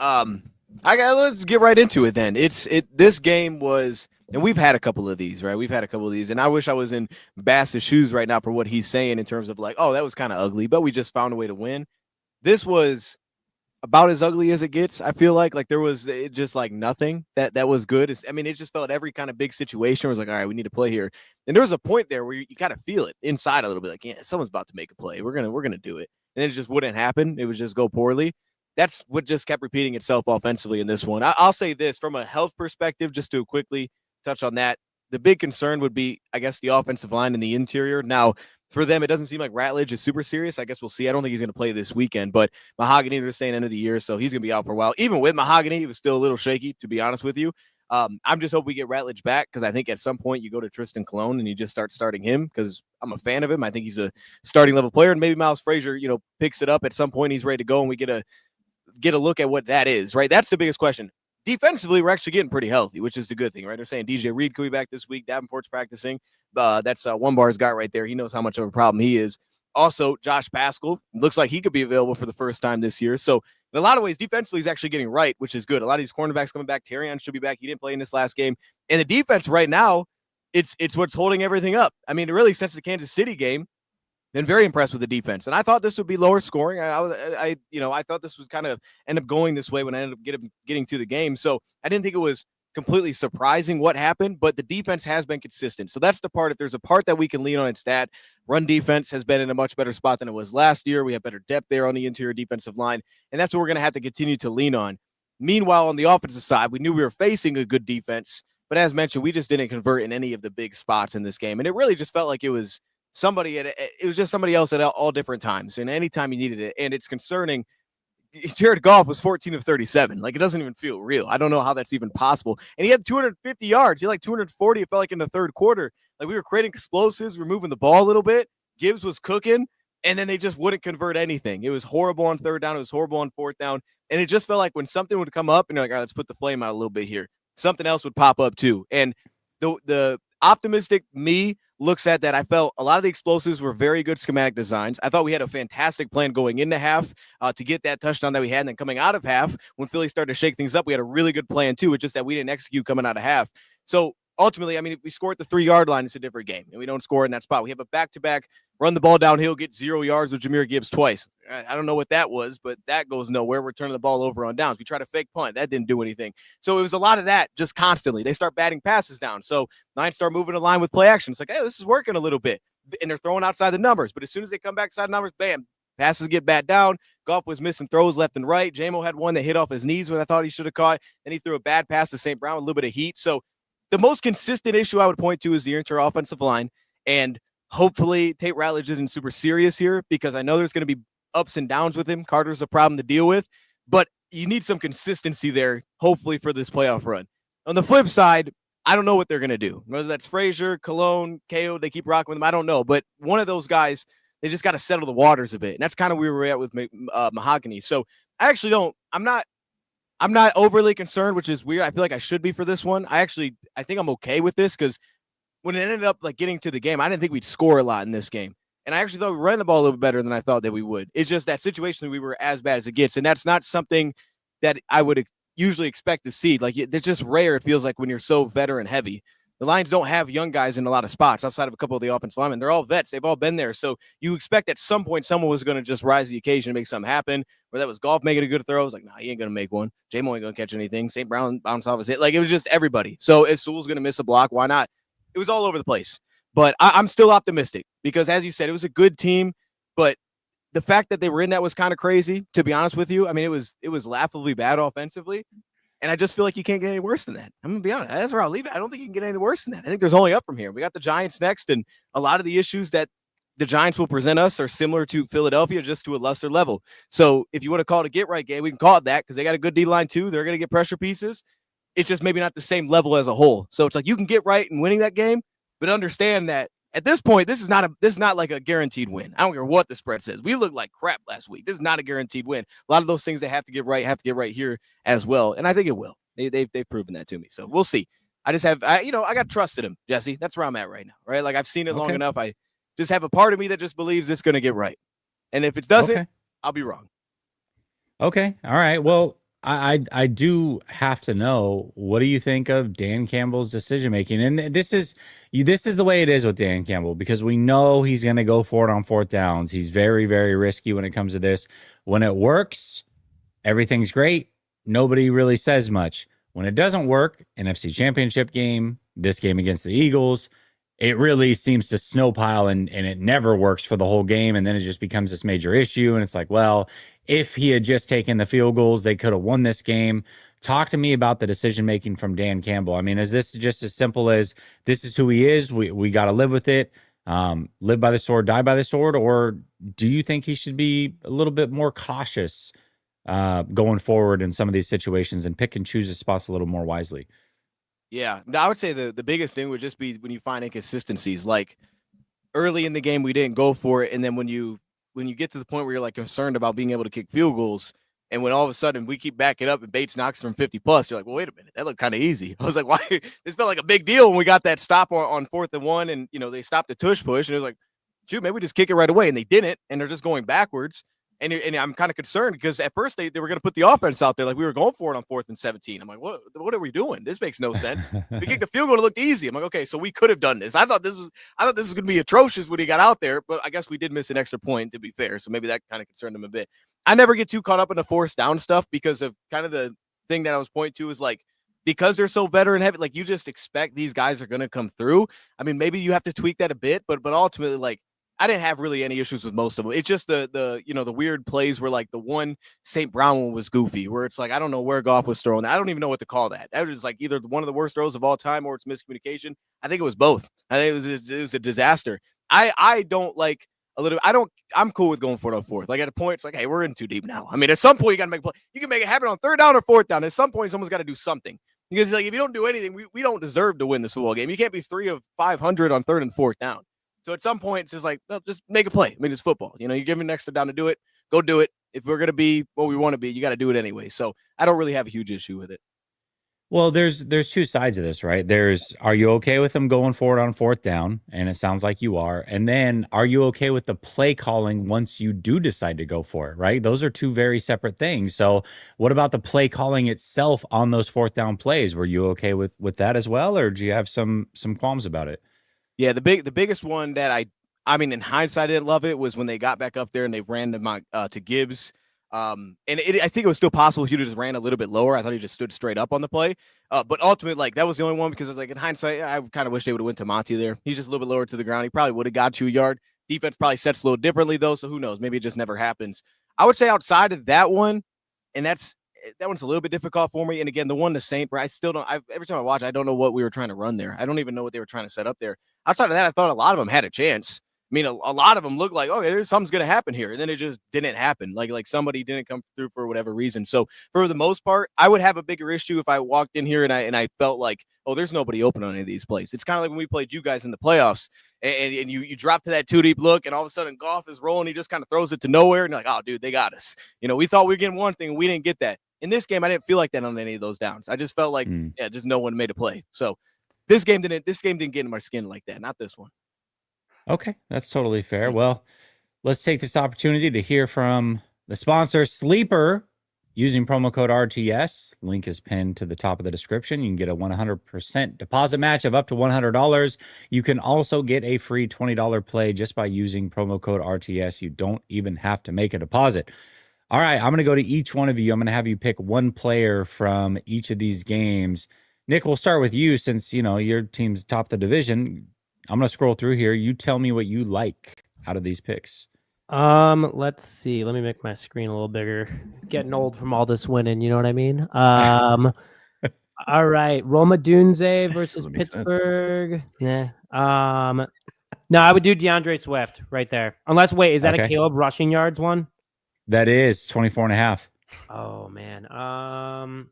Let's get right into it then. This game was, and we've had a couple of these, right? We've had a couple of these, and I wish I was in Bass's shoes right now for what he's saying in terms of like, oh, that was kind of ugly, but we just found a way to win. This was about as ugly as it gets. I feel like there was just like nothing that was good. It just felt every kind of big situation was like, all right, we need to play here. And there was a point there where you kind of feel it inside a little bit, like, yeah, someone's about to make a play. We're gonna do it, and it just wouldn't happen. It would just go poorly. That's what just kept repeating itself offensively in this one. I'll say this from a health perspective, just to quickly touch on that. The big concern would be, I guess, the offensive line and the interior. Now, for them, it doesn't seem like Ratledge is super serious. I guess we'll see. I don't think he's going to play this weekend, but Mahogany, they're saying end of the year, so he's going to be out for a while. Even with Mahogany, it was still a little shaky, to be honest with you. I'm just hoping we get Ratledge back, because I think at some point you go to Tristan Colon and you just start starting him, because I'm a fan of him. I think he's a starting level player, and maybe Miles Frazier, picks it up at some point. He's ready to go, and we get a look at what that is, right? That's the biggest question. Defensively, we're actually getting pretty healthy, which is the good thing, right? They're saying DJ Reed could be back this week. Davenport's practicing. That's one bar's got right there. He knows how much of a problem he is. Also, Josh Paschal looks like he could be available for the first time this year. So in a lot of ways, defensively, he's actually getting right, which is good. A lot of these cornerbacks coming back. Terrion should be back. He didn't play in this last game. And the defense right now, it's what's holding everything up. I mean, really, since the Kansas City game, been very impressed with the defense. And I thought this would be lower scoring. I thought this was kind of end up going this way when I ended up getting to the game. So I didn't think it was completely surprising what happened, but the defense has been consistent. So that's the part. If there's a part that we can lean on, it's that run defense has been in a much better spot than it was last year. We have better depth there on the interior defensive line, and that's what we're going to have to continue to lean on. Meanwhile, on the offensive side, we knew we were facing a good defense, but as mentioned, we just didn't convert in any of the big spots in this game. And it really just felt like it was somebody else at all different times and anytime you needed it. And it's concerning. Jared Goff was 14 of 37. Like, it doesn't even feel real. I don't know how that's even possible. And he had 250 yards. He had like 240. It felt like in the third quarter. Like, we were creating explosives. We were moving the ball a little bit. Gibbs was cooking, and then they just wouldn't convert anything. It was horrible on third down. It was horrible on fourth down. And it just felt like when something would come up and you're like, all right, let's put the flame out a little bit here, something else would pop up too. And the optimistic me looks at that. I felt a lot of the explosives were very good schematic designs. I thought we had a fantastic plan going into half to get that touchdown that we had. And then coming out of half, when Philly started to shake things up, we had a really good plan too. It's just that we didn't execute coming out of half. So ultimately, I mean, if we score at the 3-yard line, it's a different game. And we don't score in that spot. We have a back-to-back, run the ball downhill, get 0 yards with Jahmyr Gibbs twice. I don't know what that was, but that goes nowhere. We're turning the ball over on downs. We try to fake punt. That didn't do anything. So it was a lot of that just constantly. They start batting passes down. So Lions start moving the line with play action. It's like, hey, this is working a little bit. And they're throwing outside the numbers. But as soon as they come back outside the numbers, bam, passes get bat down. Goff was missing throws left and right. J-Mo had one that hit off his knees when I thought he should have caught. Then he threw a bad pass to St. Brown with a little bit of heat. So the most consistent issue I would point to is the interior offensive line. And hopefully Tate Ratledge isn't super serious here, because I know there's going to be ups and downs with him. Carter's a problem to deal with, but you need some consistency there, hopefully, for this playoff run. On the flip side, I don't know what they're going to do. Whether that's Frazier, Cologne, KO, they keep rocking with him. I don't know, but one of those guys, they just got to settle the waters a bit. And that's kind of where we were at with Mahogany. So I actually don't, I'm not overly concerned, which is weird. I feel like I should be for this one. I think I'm okay with this, because when it ended up like getting to the game, I didn't think we'd score a lot in this game. And I actually thought we ran the ball a little bit better than I thought that we would. It's just that situation, we were as bad as it gets. And that's not something that I would usually expect to see. Like, it's just rare, it feels like, when you're so veteran heavy. The Lions don't have young guys in a lot of spots outside of a couple of the offensive linemen. They're all vets. They've all been there. So you expect at some point someone was going to just rise to the occasion and make something happen. Where that was Goff making a good throw. I was like, nah, he ain't going to make one. J-Mo ain't going to catch anything. St. Brown bounced off his hit. Like, it was just everybody. So if Sewell's going to miss a block, why not? It was all over the place. But I'm still optimistic, because, as you said, it was a good team. But the fact that they were in that was kind of crazy, to be honest with you. I mean, it was laughably bad offensively. And I just feel like you can't get any worse than that. I'm going to be honest. That's where I'll leave it. I don't think you can get any worse than that. I think there's only up from here. We got the Giants next, and a lot of the issues that the Giants will present us are similar to Philadelphia, just to a lesser level. So if you want to call it a get-right game, we can call it that, because they got a good D-line too. They're going to get pressure pieces. It's just maybe not the same level as a whole. So it's like you can get right in winning that game, but understand that at this point, this is not like a guaranteed win. I don't care what the spread says. We looked like crap last week. This is not a guaranteed win. A lot of those things they have to get right here as well, and I think it will. They've proven that to me. So we'll see. I just have I got trust in them, Jesse. That's where I'm at right now. Right, like I've seen it long enough. I just have a part of me that just believes it's going to get right, and if it doesn't, I'll be wrong. Okay, all right. Well, I do have to know, what do you think of Dan Campbell's decision making? And this is the way it is with Dan Campbell, because we know he's going to go for it on fourth downs. He's very, very risky when it comes to this. When it works, everything's great. Nobody really says much. When it doesn't work, NFC Championship game, this game against the Eagles, it really seems to snowpile, and it never works for the whole game. And then it just becomes this major issue. And it's like, well, if he had just taken the field goals, they could have won this game. Talk to me about the decision-making from Dan Campbell. I mean, is this just as simple as this is who he is? We got to live with it. Live by the sword, die by the sword. Or do you think he should be a little bit more cautious going forward in some of these situations and pick and choose his spots a little more wisely? Yeah, I would say the biggest thing would just be when you find inconsistencies. Like early in the game, we didn't go for it, and then when you get to the point where you're like concerned about being able to kick field goals, and when all of a sudden we keep backing up and Bates knocks from 50 plus, you're like, well, wait a minute, that looked kind of easy. I was like, why? This felt like a big deal when we got that stop on 4th and 1, and they stopped the tush push, and it was like, shoot, maybe we just kick it right away. And they didn't, and they're just going backwards. And I'm kind of concerned because at first they were going to put the offense out there like we were going for it on 4th and 17. I'm like, what are we doing? This makes no sense. We kicked the field goal, it looked easy. I'm like, okay, so we could have done this. I thought this was going to be atrocious when he got out there, but I guess we did miss an extra point, to be fair. So maybe that kind of concerned him a bit. I never get too caught up in the forced down stuff because of kind of the thing that I was pointing to is like, because they're so veteran heavy, like you just expect these guys are going to come through. I mean, maybe you have to tweak that a bit, but ultimately, like, I didn't have really any issues with most of them. It's just the weird plays where like the one St. Brown one was goofy, where it's like, I don't know where Goff was throwing that. I don't even know what to call that. That was like either one of the worst throws of all time or it's miscommunication. I think it was both. I think it was a disaster. I don't like a little, I'm cool with going for it on 4th. Like at a point, it's like, hey, we're in too deep now. I mean, at some point you got to make a play. You can make it happen on 3rd down or 4th down. At some point, someone's got to do something. Because like, if you don't do anything, we don't deserve to win this football game. You can't be 3 of 500 on 3rd and 4th down. So at some point, it's just like, well, just make a play. I mean, it's football. You're given an extra down to do it. Go do it. If we're going to be what we want to be, you got to do it anyway. So I don't really have a huge issue with it. Well, there's two sides of this, right? Are you okay with them going forward on 4th down? And it sounds like you are. And then are you okay with the play calling once you do decide to go for it, right? Those are two very separate things. So what about the play calling itself on those 4th down plays? Were you okay with that as well? Or do you have some qualms about it? Yeah, the biggest one that I mean, in hindsight, I didn't love it was when they got back up there and they ran to Gibbs. I think it was still possible if you just ran a little bit lower. I thought he just stood straight up on the play. But ultimately, like that was the only one because I was like, in hindsight, I kind of wish they would have went to Monty there. He's just a little bit lower to the ground. He probably would have got you a yard. Defense probably sets a little differently though, so who knows? Maybe it just never happens. I would say outside of that one, and that one's a little bit difficult for me. And again, the one to Saint, I still don't. Every time I watch, I don't know what we were trying to run there. I don't even know what they were trying to set up there. Outside of that, I thought a lot of them had a chance. I mean, a lot of them looked like, okay, something's going to happen here. And then it just didn't happen. Like somebody didn't come through for whatever reason. So for the most part, I would have a bigger issue if I walked in here and I felt like, oh, there's nobody open on any of these plays. It's kind of like when we played you guys in the playoffs and you drop to that 2-deep look and all of a sudden Goff is rolling. He just kind of throws it to nowhere. And you're like, oh, dude, they got us. We thought we were getting one thing and we didn't get that. In this game, I didn't feel like that on any of those downs. I just felt like, just no one made a play. So this game didn't get in my skin like that. Not this one. Okay, that's totally fair. Well, let's take this opportunity to hear from the sponsor, Sleeper, using promo code RTS. Link is pinned to the top of the description. You can get a 100% deposit match of up to $100. You can also get a free $20 play just by using promo code RTS. You don't even have to make a deposit. All right, I'm going to go to each one of you. I'm going to have you pick one player from each of these games. Nick, we'll start with you since, your team's top of the division. I'm going to scroll through here. You tell me what you like out of these picks. Let's see. Let me make my screen a little bigger. Getting old from all this winning, you know what I mean? All right. Roma Dunze versus Pittsburgh. Yeah. No, I would do DeAndre Swift right there. Unless, wait, is that a Caleb rushing yards one? That is 24.5. Oh, man. I'm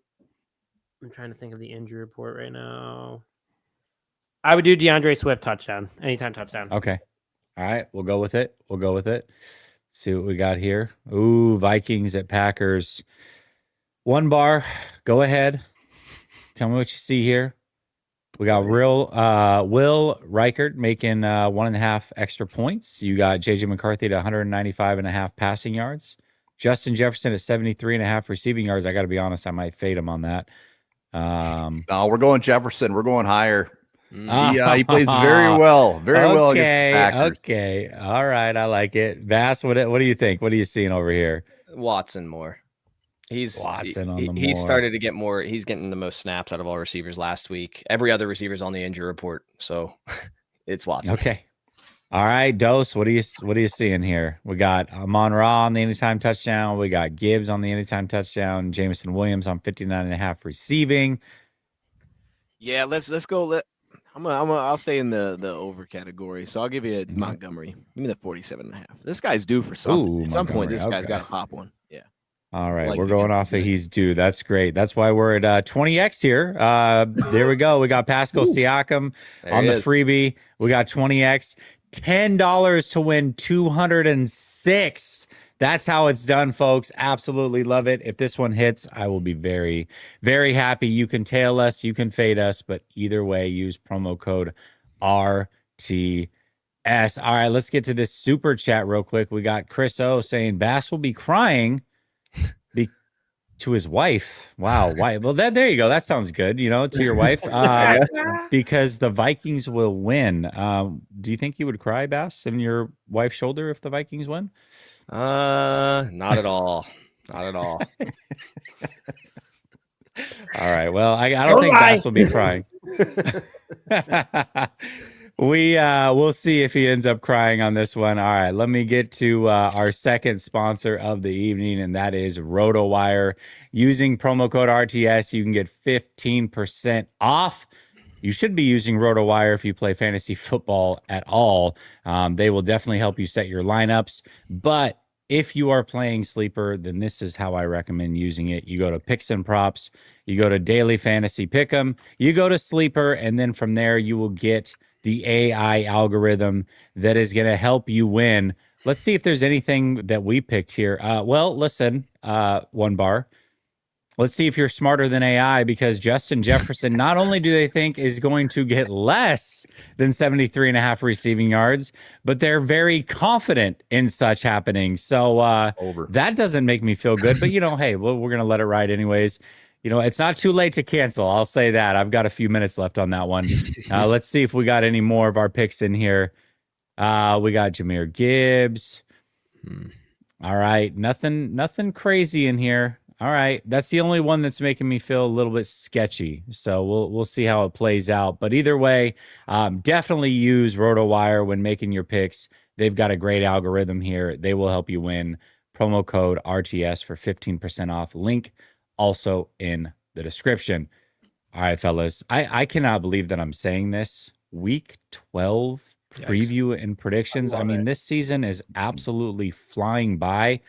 trying to think of the injury report right now. I would do DeAndre Swift touchdown. Anytime touchdown. Okay. All right. We'll go with it. Let's see what we got here. Ooh, Vikings at Packers. One bar. Go ahead. Tell me what you see here. We got Will Reichert making 1.5 extra points. You got JJ McCarthy at 195.5 passing yards. Justin Jefferson at 73.5 receiving yards. I got to be honest, I might fade him on that. No, we're going Jefferson. We're going higher. He plays very well against the Packers. Okay. All right. I like it. Bass, what do you think? What are you seeing over here? Watson more. He started to get more. He's getting the most snaps out of all receivers last week. Every other receiver's on the injury report. So it's Watson. Okay. All right. Dose, what are you seeing here? We got Amon-Ra on the anytime touchdown. We got Gibbs on the anytime touchdown. Jameson Williams on 59.5 receiving. Yeah, let's go. I'll stay in the over category. So I'll give you Montgomery. Give me the 47.5. This guy's due for something. At some point, this guy's got to pop one. Yeah. All right. We're going off of he's due. That's great. That's why we're at 20X here. There we go. We got Pascal Siakam on the freebie. We got 20X. $10 to win 206. That's how it's done, folks. Absolutely love it. If this one hits, I will be very, very happy. You can tail us, you can fade us, but either way, use promo code RTS. S. All right, let's get to this super chat real quick. We got Chris O saying Bass will be crying to his wife. Wow. Why? Well, there you go. That sounds good. To your wife, because the Vikings will win. Do you think you would cry, Bass, in your wife's shoulder if the Vikings win? Not at all. Not at all. All right. Well, I don't think Bass will be crying. We'll see if he ends up crying on this one. All right, let me get to our second sponsor of the evening, and that is RotoWire. Using promo code RTS, you can get 15% off. You should be using RotoWire if you play fantasy football at all. They will definitely help you set your lineups. But if you are playing Sleeper, then this is how I recommend using it. You go to Picks and Props, you go to Daily Fantasy Pick'em, you go to Sleeper, and then from there you will get the AI algorithm that is going to help you win. Let's see if there's anything that we picked here. Well, listen, one bar. Let's see if you're smarter than AI, because Justin Jefferson, not only do they think is going to get less than 73.5 receiving yards, but they're very confident in such happening. So that doesn't make me feel good. But, hey, well, we're going to let it ride anyways. It's not too late to cancel. I'll say that. I've got a few minutes left on that one. Let's see if we got any more of our picks in here. We got Jahmyr Gibbs. All right. Nothing crazy in here. All right. That's the only one that's making me feel a little bit sketchy. So we'll see how it plays out. But either way, definitely use RotoWire when making your picks. They've got a great algorithm here. They will help you win. Promo code RTS for 15% off. Link also in the description. All right, fellas. I cannot believe that I'm saying this. Week 12 preview and predictions. I mean, this season is absolutely flying by.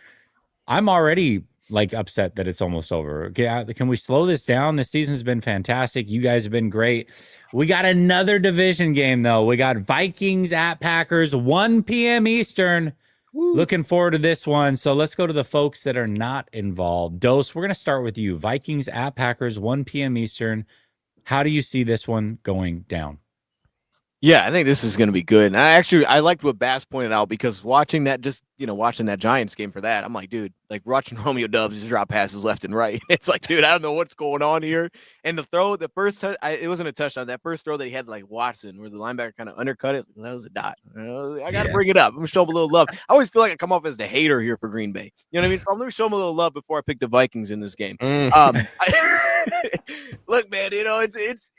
I'm already upset that it's almost over. Can we slow this down? This season's been fantastic. You guys have been great. We got another division game, though. We got Vikings at Packers, 1 p.m. Eastern. Woo. Looking forward to this one. So let's go to the folks that are not involved. Dose, we're going to start with you. Vikings at Packers, 1 p.m. Eastern. How do you see this one going down? Yeah, I think this is going to be good. And I liked what Bass pointed out, because watching that Giants game for that, I'm like, dude, watching Romeo Dubs just drop passes left and right. It's like, dude, I don't know what's going on here. And the first it wasn't a touchdown. That first throw that he had Watson, where the linebacker kind of undercut it, that was a dot. I got to bring it up. I'm going to show him a little love. I always feel like I come off as the hater here for Green Bay. You know what I mean? So I'm going to show him a little love before I pick the Vikings in this game. Look, man, it's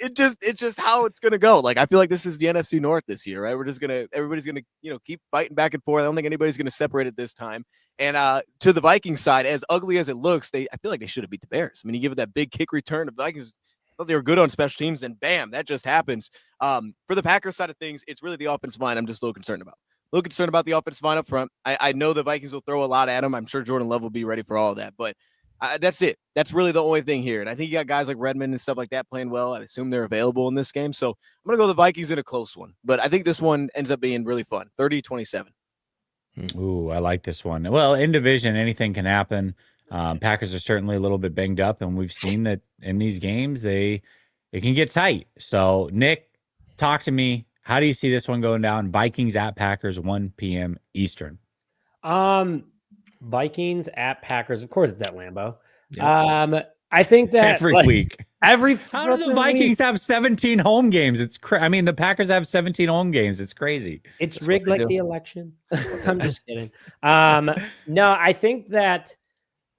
just how it's gonna go. I feel like this is the NFC North this year, right? Everybody's gonna keep fighting back and forth. I don't think anybody's gonna separate it this time. And to the Vikings side, as ugly as it looks, I feel like they should have beat the Bears. I mean, you give it that big kick return. The Vikings thought they were good on special teams, and bam, that just happens. For the Packers side of things, it's really the offensive line I'm just a little concerned about. A little concerned about the offensive line up front. I know the Vikings will throw a lot at them. I'm sure Jordan Love will be ready for all of that, but that's it. That's really the only thing here. And I think you got guys like Redmond and stuff like that playing well. I assume they're available in this game. So I'm going to go the Vikings in a close one. But I think this one ends up being really fun. 30-27. Ooh, I like this one. Well, in division, anything can happen. Packers are certainly a little bit banged up, and we've seen that in these games, it can get tight. So, Nick, talk to me. How do you see this one going down? Vikings at Packers, 1 p.m. Eastern. Vikings at Packers. Of course, it's at Lambeau. Yep. I think that every week. How do the Vikings have 17 home games? It's the Packers have 17 home games. It's crazy. It's rigged like the election. I'm just kidding. No, I think that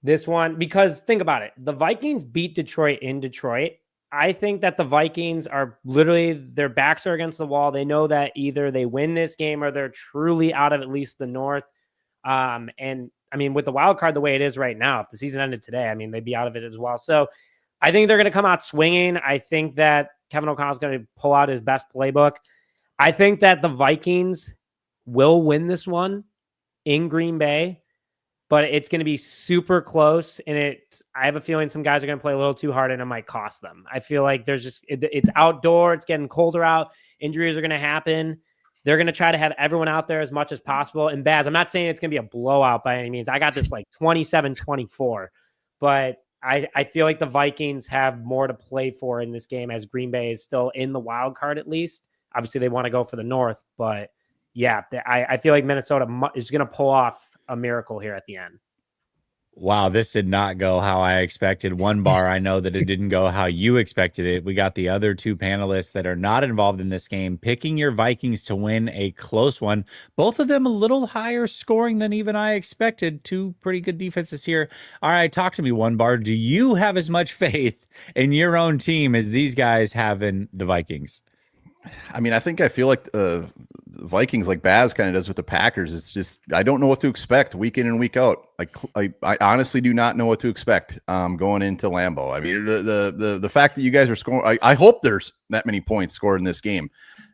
this one, because think about it. The Vikings beat Detroit in Detroit. I think that the Vikings are literally, their backs are against the wall. They know that either they win this game or they're truly out of at least the North. And with the wild card the way it is right now, if the season ended today, they'd be out of it as well. So I think they're going to come out swinging. I think that Kevin O'Connell's going to pull out his best playbook. I think that the Vikings will win this one in Green Bay, but it's going to be super close. And I have a feeling some guys are going to play a little too hard and it might cost them. I feel like it's outdoor. It's getting colder out. Injuries are going to happen. They're going to try to have everyone out there as much as possible. And Baz, I'm not saying it's going to be a blowout by any means. I got this 27-24, but I feel like the Vikings have more to play for in this game, as Green Bay is still in the wild card at least. Obviously, they want to go for the North, but yeah, I feel like Minnesota is going to pull off a miracle here at the end. Wow, this did not go how I expected. One bar, I know that it didn't go how you expected it. We got the other two panelists that are not involved in this game picking your Vikings to win a close one. Both of them a little higher scoring than even I expected. Two pretty good defenses here. All right, talk to me, One Bar. Do you have as much faith in your own team as these guys have in the Vikings? I mean, I feel like the Vikings, like Baz kind of does with the Packers. It's just, I don't know what to expect week in and week out. I honestly do not know what to expect going into Lambeau. I mean, the fact that you guys are scoring, I hope there's that many points scored in this game.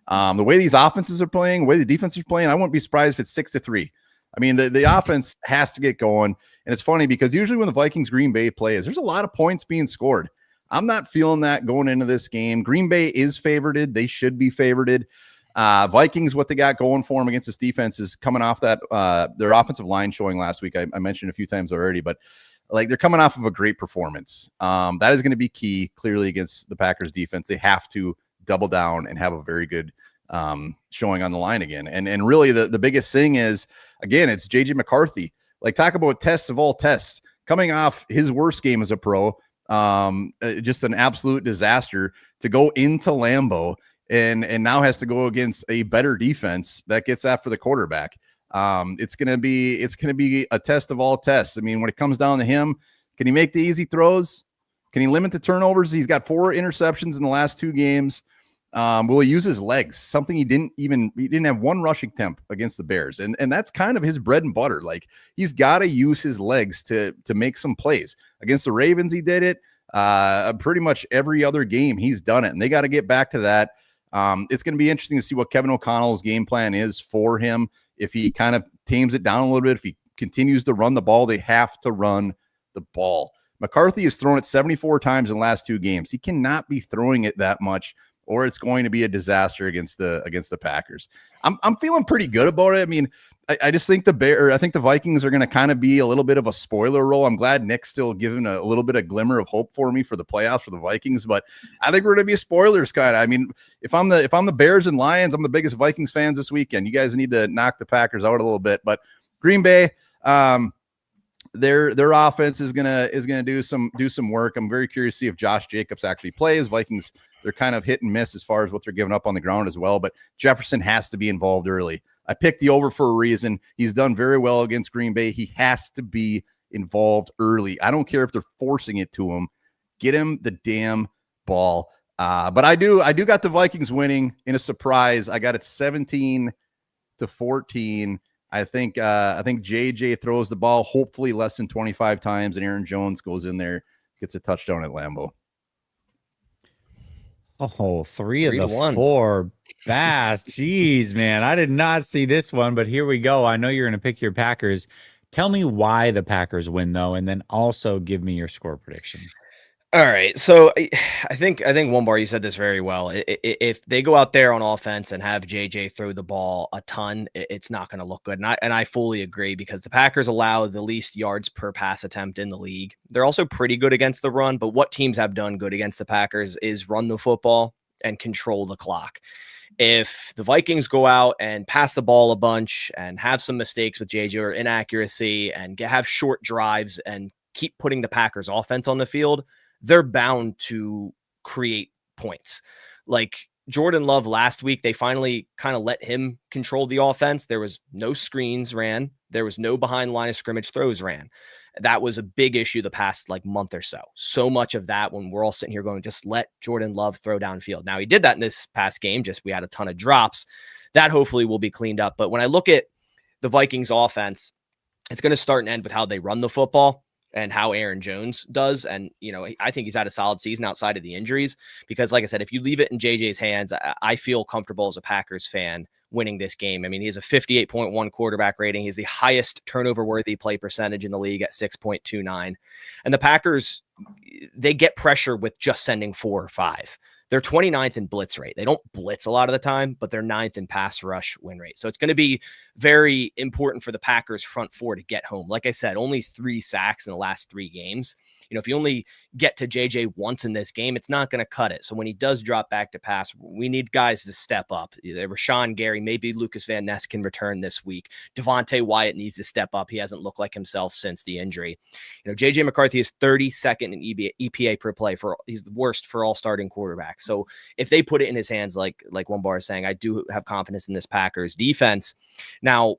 The way these offenses are playing, the way the defense is playing, I wouldn't be surprised if it's 6-3. I mean, the offense has to get going. And it's funny because usually when the Vikings Green Bay plays, there's a lot of points being scored. I'm not feeling that going into this game. Green Bay is favorited. They should be favorited. Vikings, what they got going for them against this defense is coming off that their offensive line showing last week. I mentioned a few times already, but like they're coming off of a great performance. That is going to be key clearly against the Packers defense. They have to double down and have a very good showing on the line again. And really the biggest thing is, again, it's JJ McCarthy. Like, talk about tests of all tests. Coming off his worst game as a pro, just an absolute disaster, to go into Lambeau and now has to go against a better defense that gets after the quarterback. It's gonna be a test of all tests. I mean, when it comes down to him, can he make the easy throws? Can he limit the turnovers? He's got 4 interceptions in the last 2 games. Will he use his legs? Something he didn't have 1 rushing attempt against the Bears. And that's kind of his bread and butter. Like, he's got to use his legs to make some plays. Against the Ravens, he did it. Pretty much every other game he's done it. And they got to get back to that. It's going to be interesting to see what Kevin O'Connell's game plan is for him. If he kind of tames it down a little bit, if he continues to run the ball, they have to run the ball. McCarthy has thrown it 74 times in the last 2 games. He cannot be throwing it that much, or it's going to be a disaster against the Packers. I'm feeling pretty good about it. I mean, I just think I think the Vikings are going to kind of be a little bit of a spoiler role. I'm glad Nick's still giving a little bit of glimmer of hope for me for the playoffs for the Vikings, but I think we're going to be spoilers kind of. I mean, if I'm the Bears and Lions, I'm the biggest Vikings fans this weekend. You guys need to knock the Packers out a little bit, but Green Bay, their offense is gonna do some work. I'm very curious to see if Josh Jacobs actually plays. Vikings, they're kind of hit and miss as far as what they're giving up on the ground as well, but Jefferson has to be involved early. I picked the over for a reason. He's done very well against Green Bay. He has to be involved early. I don't care if they're forcing it to him. Get him the damn ball. But I do got the Vikings winning in a surprise. I got it 17-14. I think JJ throws the ball hopefully less than 25 times, and Aaron Jones goes in there, gets a touchdown at Lambeau. Oh, 3 of the 4 Bass. Jeez, man. I did not see this one, but here we go. I know you're going to pick your Packers. Tell me why the Packers win, though, and then also give me your score prediction. All right. So I think One Bar, you said this very well. If they go out there on offense and have JJ throw the ball a ton, it's not going to look good. And I fully agree, because the Packers allow the least yards per pass attempt in the league. They're also pretty good against the run, but what teams have done good against the Packers is run the football and control the clock. If the Vikings go out and pass the ball a bunch and have some mistakes with JJ or inaccuracy and have short drives and keep putting the Packers offense on the field, they're bound to create points. Like Jordan Love last week, they finally kind of let him control the offense. There was no screens ran. There was no behind line of scrimmage throws ran. That was a big issue the past month or so. So much of that when we're all sitting here going, just let Jordan Love throw downfield. Now he did that in this past game. Just we had a ton of drops. That hopefully will be cleaned up. But when I look at the Vikings offense, it's going to start and end with how they run the football and how Aaron Jones does. And, I think he's had a solid season outside of the injuries, because like I said, if you leave it in JJ's hands, I feel comfortable as a Packers fan winning this game. I mean, he has a 58.1 quarterback rating. He's the highest turnover worthy play percentage in the league at 6.29. And the Packers, they get pressure with just sending 4 or 5. They're 29th in blitz rate. They don't blitz a lot of the time, but they're 9th in pass rush win rate. So it's going to be very important for the Packers front four to get home. Like I said, only 3 sacks in the last 3 games. If you only get to JJ once in this game, it's not going to cut it. So when he does drop back to pass, we need guys to step up. Either Rashawn Gary, maybe Lucas Van Ness can return this week. Devontae Wyatt needs to step up. He hasn't looked like himself since the injury. JJ McCarthy is 32nd in EPA per play. He's the worst for all starting quarterbacks. So if they put it in his hands, like One Bar is saying, I do have confidence in this Packers defense. Now,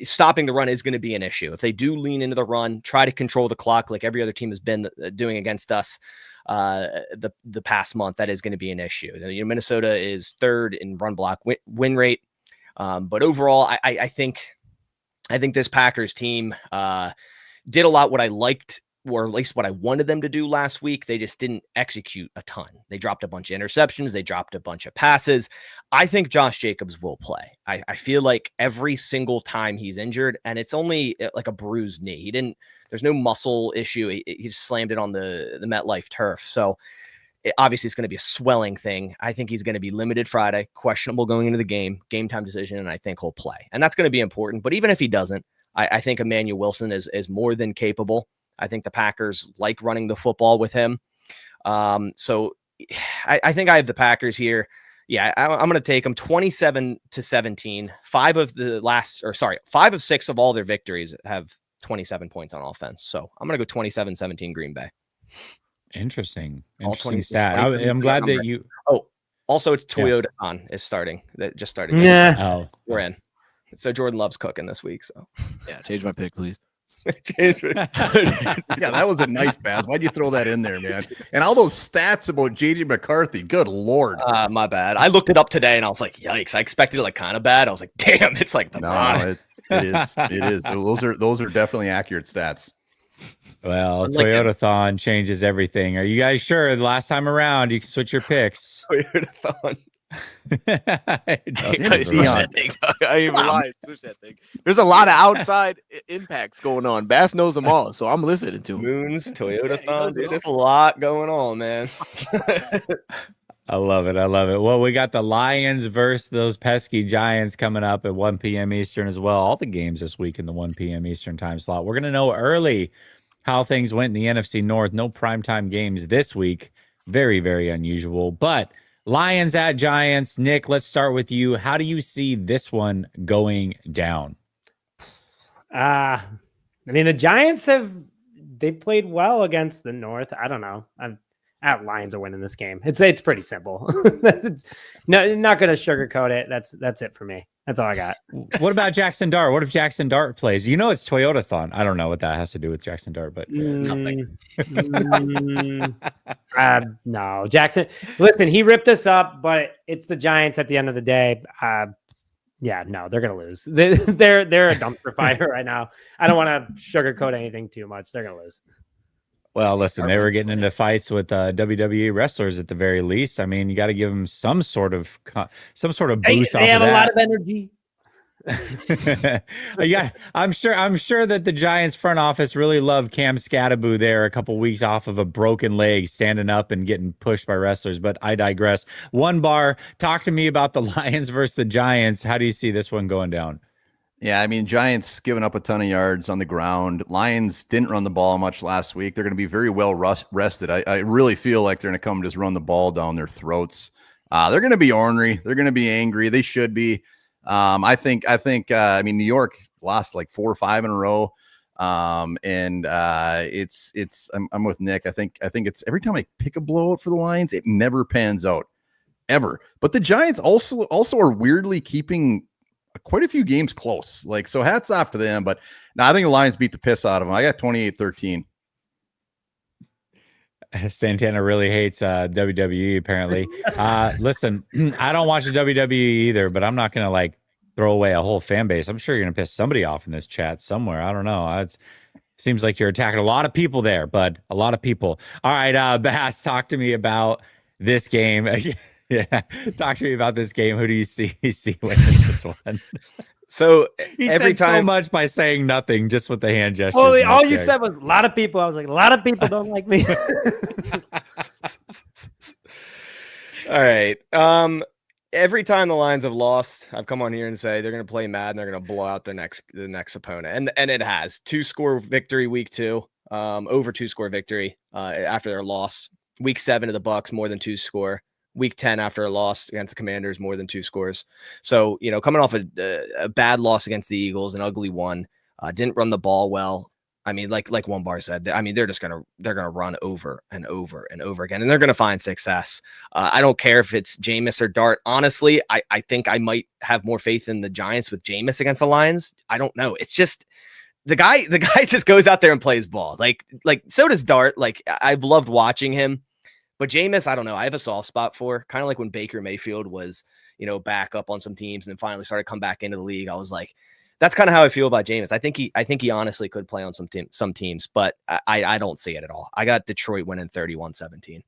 stopping the run is going to be an issue. If they do lean into the run, try to control the clock like every other team has been doing against us the past month, that is going to be an issue. Minnesota is 3rd in run block win rate. But overall, I think this Packers team did a lot what I liked, or at least what I wanted them to do last week. They just didn't execute a ton. They dropped a bunch of interceptions. They dropped a bunch of passes. I think Josh Jacobs will play. I feel like every single time he's injured, and it's only like a bruised knee. There's no muscle issue. He just slammed it on the MetLife turf. So obviously it's going to be a swelling thing. I think he's going to be limited Friday, questionable going into the game time decision, and I think he'll play. And that's going to be important. But even if he doesn't, I think Emmanuel Wilson is more than capable. I think the Packers like running the football with him. So I think I have the Packers here. Yeah, I'm going to take them 27-17. 5 of 6 of all their victories have 27 points on offense. So I'm going to go 27-17 Green Bay. Interesting stat. I'm glad that you. Oh, also it's Toyota on is starting. That just started. Yeah. Oh, we're in. So Jordan loves cooking this week. So yeah, change my pick, please. Yeah, that was a nice pass. Why'd you throw that in there, man? And all those stats about JJ McCarthy. Good Lord. My bad. I looked it up today and I was like, yikes. I expected it like kind of bad. I was like, damn, it's like the bottom. It is. Those are definitely accurate stats. Well, Toyotathon changes everything. Are you guys sure the last time around you can switch your picks? Toyotathon. I even lied. Switch that thing. There's a lot of outside impacts going on. Bass knows them all, so I'm listening to him. Moons, Toyotathon. There's a lot going on, man. I love it. Well, we got the Lions versus those pesky Giants coming up at 1 p.m. Eastern as well. All the games this week in the 1 p.m. Eastern time slot. We're going to know early how things went in the NFC North. No primetime games this week. Very, very unusual. But Lions at Giants. Nick, let's start with you. How do you see this one going down? I mean, the Giants they played well against the North. I don't know. Lions are winning this game. It's pretty simple. No, not going to sugarcoat it. That's it for me. That's all I got. What about Jackson Dart? What if Jackson Dart plays? It's Toyotathon. I don't know what that has to do with Jackson Dart, but nothing. No, Jackson. Listen, he ripped us up, but it's the Giants at the end of the day. Yeah, no, they're gonna lose. They're a dumpster fire right now. I don't want to sugarcoat anything too much. They're gonna lose. Well, listen, they were getting into fights with WWE wrestlers at the very least. I mean, you got to give them some sort of boost. They have a lot of energy. Yeah, I'm sure that the Giants front office really loved Cam Scattaboo there a couple weeks off of a broken leg, standing up and getting pushed by wrestlers. But I digress. One Bar, talk to me about the Lions versus the Giants. How do you see this one going down? Yeah, I mean, Giants giving up a ton of yards on the ground. Lions didn't run the ball much last week. They're going to be very well rested. I really feel like they're going to come just run the ball down their throats. They're going to be ornery. They're going to be angry. They should be. I think. New York lost like 4 or 5 in a row. I'm with Nick. I think it's every time I pick a blowout for the Lions, it never pans out ever. But the Giants also are weirdly keeping quite a few games close. So hats off to them. But no, I think the Lions beat the piss out of them. I got 28-13. Santana really hates WWE, apparently. Listen, I don't watch the WWE either, but I'm not going to throw away a whole fan base. I'm sure you're going to piss somebody off in this chat somewhere. I don't know. It seems like you're attacking a lot of people there, bud. A lot of people. All right, Bass, talk to me about this game. Yeah, talk to me about this game. Who do you see winning this one? So he said so much by saying nothing, just with the hand gestures. All you said was a lot of people. I was like, a lot of people don't like me. All right. Every time the Lions have lost, I've come on here and say they're going to play mad and they're going to blow out the next opponent, and it has 2-score victory week 2, over 2-score victory after their loss. Week 7 of the Bucks, more than 2 score. Week 10 after a loss against the Commanders, more than 2 scores. So coming off a bad loss against the Eagles, an ugly one, didn't run the ball well. I mean, like One Bar said, I mean, they're gonna run over and over and over again, and they're gonna find success. I don't care if it's Jameis or Dart. Honestly, I think I might have more faith in the Giants with Jameis against the Lions. I don't know. It's just the guy just goes out there and plays ball. Like so does Dart. Like I've loved watching him, but Jameis, I don't know. I have a soft spot for, kind of like when Baker Mayfield was, back up on some teams and then finally started to come back into the league. I was like, that's kind of how I feel about Jameis. I think he honestly could play on some teams, but I don't see it at all. I got Detroit winning 31-17.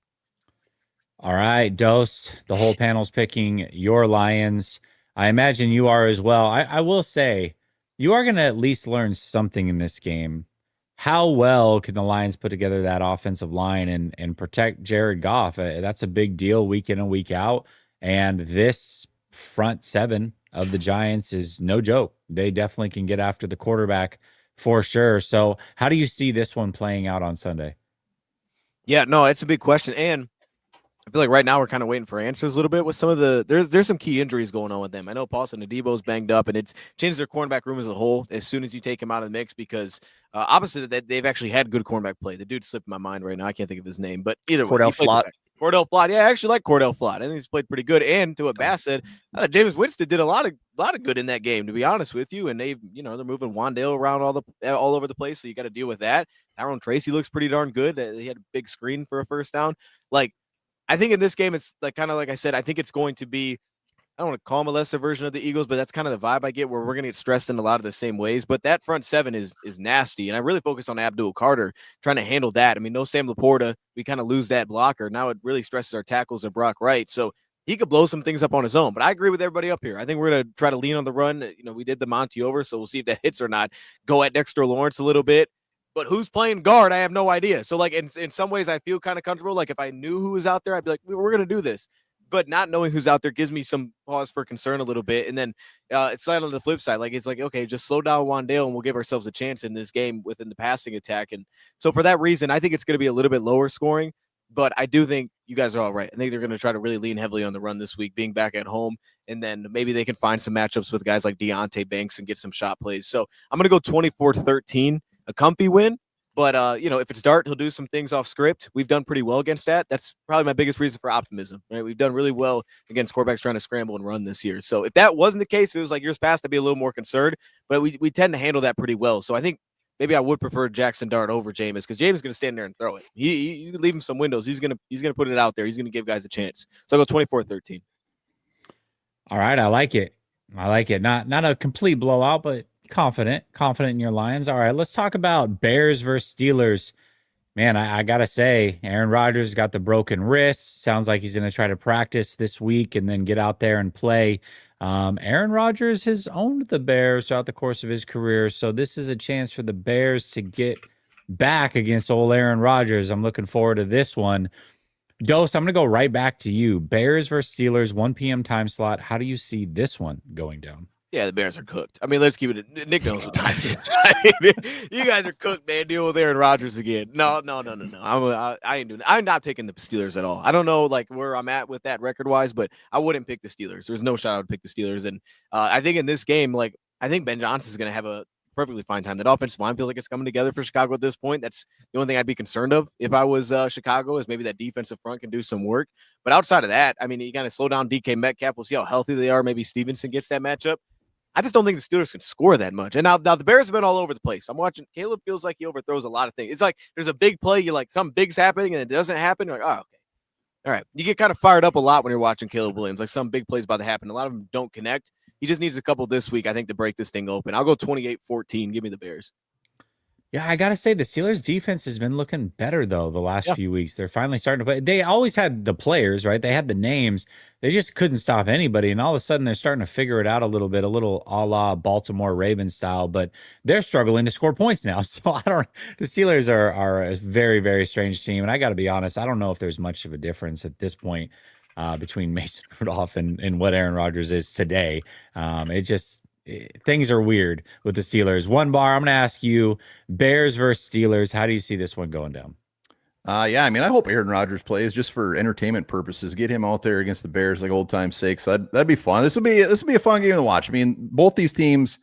All right, Dose. The whole panel's picking your Lions. I imagine you are as well. I will say you are going to at least learn something in this game. How well can the Lions put together that offensive line and protect Jared Goff? That's a big deal week in and week out. And this front seven of the Giants is no joke. They definitely can get after the quarterback for sure. So how do you see this one playing out on Sunday? Yeah, no, it's a big question. And I feel like right now we're kind of waiting for answers a little bit with some of the there's some key injuries going on with them. I know Paulson Adebo's banged up, and it's changed their cornerback room as a whole as soon as you take him out of the mix, because opposite of that, they've actually had good cornerback play. The dude slipped my mind right now. I can't think of his name, but either way, Cordell Flott. Yeah, I actually like Cordell Flott. I think he's played pretty good. And to what Bass said, Jameis Winston did a lot of good in that game, to be honest with you. And they're moving Wandale around all over the place, so you got to deal with that. Tyrone Tracy looks pretty darn good. He had a big screen for a first down. Like, I think in this game, it's like kind of like I said, I think it's going to be, I don't want to call them a lesser version of the Eagles, but that's kind of the vibe I get, where we're going to get stressed in a lot of the same ways. But that front seven is nasty. And I really focus on Abdul Carter trying to handle that. I mean, no Sam Laporta. We kind of lose that blocker. Now it really stresses our tackles of Brock Wright. So he could blow some things up on his own. But I agree with everybody up here. I think we're going to try to lean on the run. We did the Monty over, so we'll see if that hits or not. Go at Dexter Lawrence a little bit. But who's playing guard? I have no idea. So, like, in some ways, I feel kind of comfortable. Like, if I knew who was out there, I'd be like, we're going to do this. But not knowing who's out there gives me some pause for concern a little bit. And then it's not on the flip side. Like, it's like, okay, just slow down Wandale and we'll give ourselves a chance in this game within the passing attack. And so for that reason, I think it's going to be a little bit lower scoring. But I do think you guys are all right. I think they're going to try to really lean heavily on the run this week, being back at home. And then maybe they can find some matchups with guys like Deontay Banks and get some shot plays. So I'm going to go 24-13, a comfy win. But, if it's Dart, he'll do some things off script. We've done pretty well against that. That's probably my biggest reason for optimism, right? We've done really well against quarterbacks trying to scramble and run this year. So if that wasn't the case, if it was like years past, I'd be a little more concerned. But we tend to handle that pretty well. So I think maybe I would prefer Jackson Dart over Jameis, because Jameis is going to stand there and throw it. You can leave him some windows. He's going to put it out there. He's going to give guys a chance. So I'll go 24-13. All right, I like it. Not a complete blowout, but confident in your Lions. All right, let's talk about Bears versus Steelers. Man, I gotta say, Aaron Rodgers got the broken wrist. Sounds like he's going to try to practice this week and then get out there and play. Aaron Rodgers has owned the Bears throughout the course of his career, so this is a chance for the Bears to get back against old Aaron Rodgers. I'm looking forward to this one. Dose, I'm going to go right back to you. Bears versus Steelers, 1 p.m. time slot. How do you see this one going down? Yeah, the Bears are cooked. I mean, let's keep it. Nick knows what time it is. I mean, you guys are cooked, man. Deal with Aaron Rodgers again. No. I ain't doing it. I'm not picking the Steelers at all. I don't know like where I'm at with that record wise, but I wouldn't pick the Steelers. There's no shot I would pick the Steelers. And I think in this game, like I think Ben Johnson is going to have a perfectly fine time. That offensive line feels like it's coming together for Chicago at this point. That's the only thing I'd be concerned of if I was Chicago, is maybe that defensive front can do some work. But outside of that, I mean, you kind of slow down DK Metcalf. We'll see how healthy they are. Maybe Stevenson gets that matchup. I just don't think the Steelers can score that much. And now the Bears have been all over the place. I'm watching. Caleb feels like he overthrows a lot of things. It's like there's a big play. You're like, something big's happening, and it doesn't happen. You're like, oh, okay. All right. You get kind of fired up a lot when you're watching Caleb Williams. Like some big play's about to happen. A lot of them don't connect. He just needs a couple this week, I think, to break this thing open. I'll go 28-14. Give me the Bears. Yeah, I got to say, the Steelers defense has been looking better, though, the last few weeks. They're finally starting to play. They always had the players, right? They had the names. They just couldn't stop anybody. And all of a sudden, they're starting to figure it out a little bit, a little a la Baltimore Ravens style. But they're struggling to score points now. So the Steelers are a very, very strange team. And I got to be honest, I don't know if there's much of a difference at this point between Mason Rudolph and what Aaron Rodgers is today. Things are weird with the Steelers. One bar, I'm going to ask you, Bears versus Steelers. How do you see this one going down? Yeah, I mean, I hope Aaron Rodgers plays just for entertainment purposes. Get him out there against the Bears like old time's sake. So that'd be fun. This will be a fun game to watch. I mean, both these teams,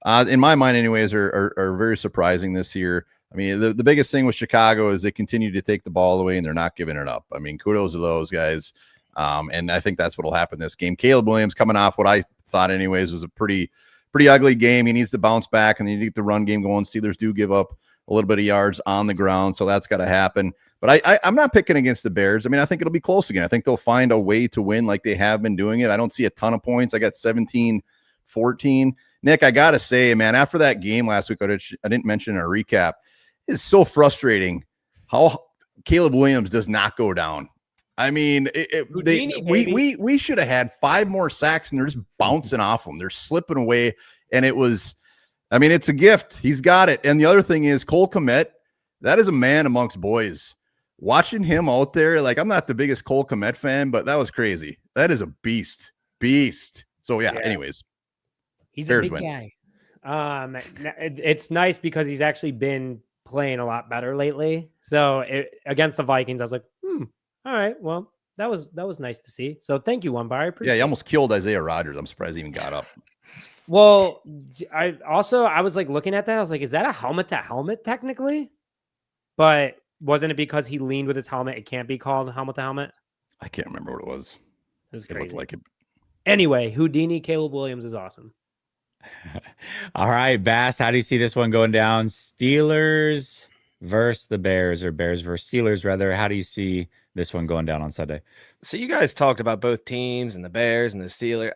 in my mind, anyways, are very surprising this year. I mean, the biggest thing with Chicago is they continue to take the ball away and they're not giving it up. I mean, kudos to those guys. And I think that's what will happen this game. Caleb Williams coming off what I thought, anyways, was a pretty ugly game. He needs to bounce back and they need to get the run game going. Steelers do give up a little bit of yards on the ground, so that's got to happen. But I'm not picking against the Bears. I mean, I think it'll be close again. I think they'll find a way to win like they have been doing it. I don't see a ton of points. I got 17-14. Nick, I got to say, man, after that game last week, I didn't mention in our recap, it's so frustrating how Caleb Williams does not go down. I mean, we should have had 5 more sacks and they're just bouncing off them. They're slipping away. And it's a gift. He's got it. And the other thing is Cole Kmet, that is a man amongst boys. Watching him out there, like, I'm not the biggest Cole Kmet fan, but that was crazy. That is a beast. So yeah. Anyways, he's Bears a big guy. It's nice because he's actually been playing a lot better lately. So against the Vikings, I was like, all right, well, that was nice to see. So thank you, One Bar. Yeah, he almost killed Isaiah Rodgers. I'm surprised he even got up. Well, I was like looking at that. I was like, is that a helmet to helmet technically? But wasn't it because he leaned with his helmet? It can't be called helmet to helmet. I can't remember what it was. It was crazy. Looked like it. Anyway, Houdini Caleb Williams is awesome. All right, Bass, how do you see this one going down? Steelers versus the Bears, or Bears versus Steelers, rather. How do you see this one going down on Sunday? So you guys talked about both teams and the Bears and the Steelers.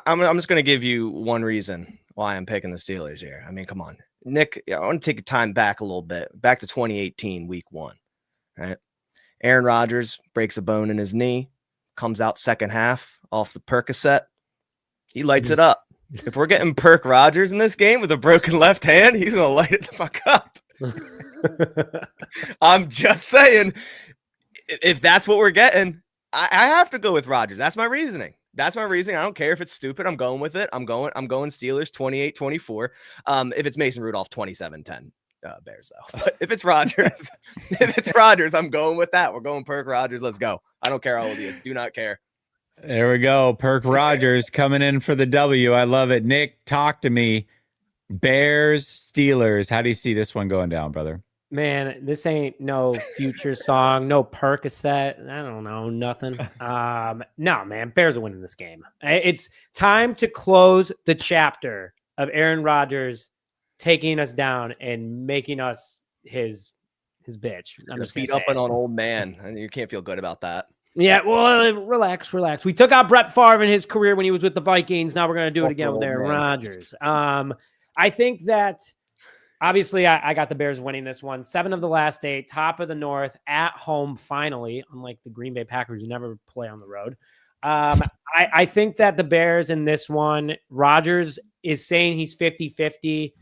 I'm just going to give you one reason why I'm picking the Steelers here. I mean, come on, Nick. I want to take time back a little bit, back to 2018, Week 1. Right, Aaron Rodgers breaks a bone in his knee, comes out second half off the Percocet. He lights it up. If we're getting Perk Rodgers in this game with a broken left hand, he's going to light it the fuck up. I'm just saying, if that's what we're getting, I have to go with Rodgers. That's my reasoning. I don't care if it's stupid. I'm going with it. I'm going Steelers 28-24. If it's Mason Rudolph 27-10 Bears though. But if it's Rodgers, I'm going with that. We're going Perk Rodgers. Let's go. I don't care how old he is. Do not care. There we go. Perk Rodgers coming in for the W. I love it. Nick, talk to me. Bears, Steelers. How do you see this one going down, brother? Man, this ain't no future song, no Percocet. I don't know, nothing. No, man, Bears are winning this game. It's time to close the chapter of Aaron Rodgers taking us down and making us his bitch. I'm just beat up on an old man, and you can't feel good about that. Yeah, well, relax. We took out Brett Favre in his career when he was with the Vikings. Now we're going to do it again with Aaron Rodgers. I think that obviously I got the Bears winning this one. 7 of the last 8, top of the North, at home finally, unlike the Green Bay Packers who never play on the road. I think that the Bears in this one, Rodgers is saying he's 50-50.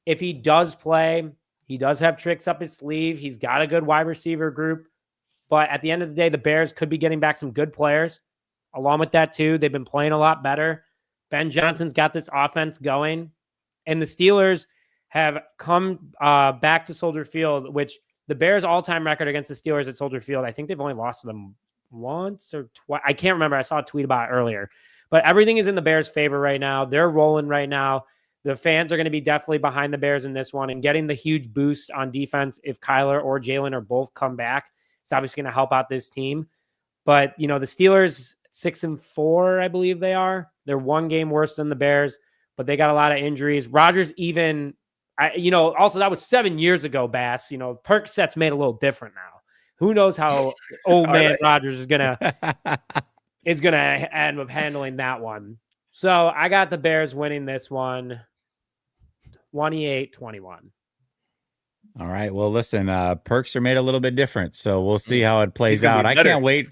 If he does play, he does have tricks up his sleeve. He's got a good wide receiver group. But at the end of the day, the Bears could be getting back some good players. Along with that, too, they've been playing a lot better. Ben Johnson's got this offense going. And the Steelers have come back to Soldier Field, which the Bears' all-time record against the Steelers at Soldier Field, I think they've only lost to them once or twice. I can't remember. I saw a tweet about it earlier. But everything is in the Bears' favor right now. They're rolling right now. The fans are going to be definitely behind the Bears in this one and getting the huge boost on defense if Kyler or Jalen or both come back. It's obviously going to help out this team. But, the Steelers, 6-4, I believe they are. They're one game worse than the Bears, but they got a lot of injuries. Rodgers also that was 7 years ago, Bass. Percocet's made a little different now. Who knows how old man Rodgers is gonna end up handling that one. So I got the Bears winning this one 28-21. All right. Well, listen, perks are made a little bit different, so we'll see how it plays out. I can't wait.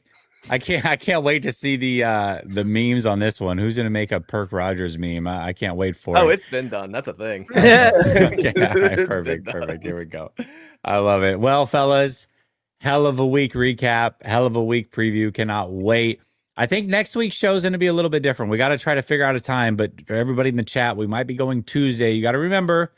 I can't wait to see the memes on this one. Who's going to make a Perk Rodgers meme? I can't wait for it. Oh, it's been done. That's a thing. Okay, all right, perfect. Here we go. I love it. Well, fellas, Hell of a week recap, hell of a week preview. Cannot wait. I think next week's show is going to be a little bit different. We got to try to figure out a time, but for everybody in the chat, we might be going Tuesday. You got to remember,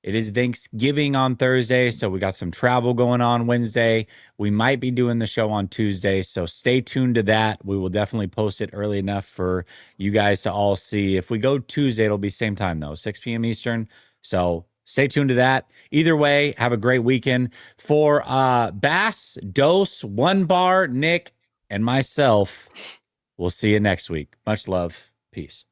it is Thanksgiving on Thursday, so we got some travel going on Wednesday. We might be doing the show on Tuesday, so stay tuned to that. We will definitely post it early enough for you guys to all see. If we go Tuesday, it'll be same time, though, 6 p.m. Eastern. So stay tuned to that. Either way, have a great weekend. For Bass, Dose, One Bar, Nick, and myself, we'll see you next week. Much love. Peace.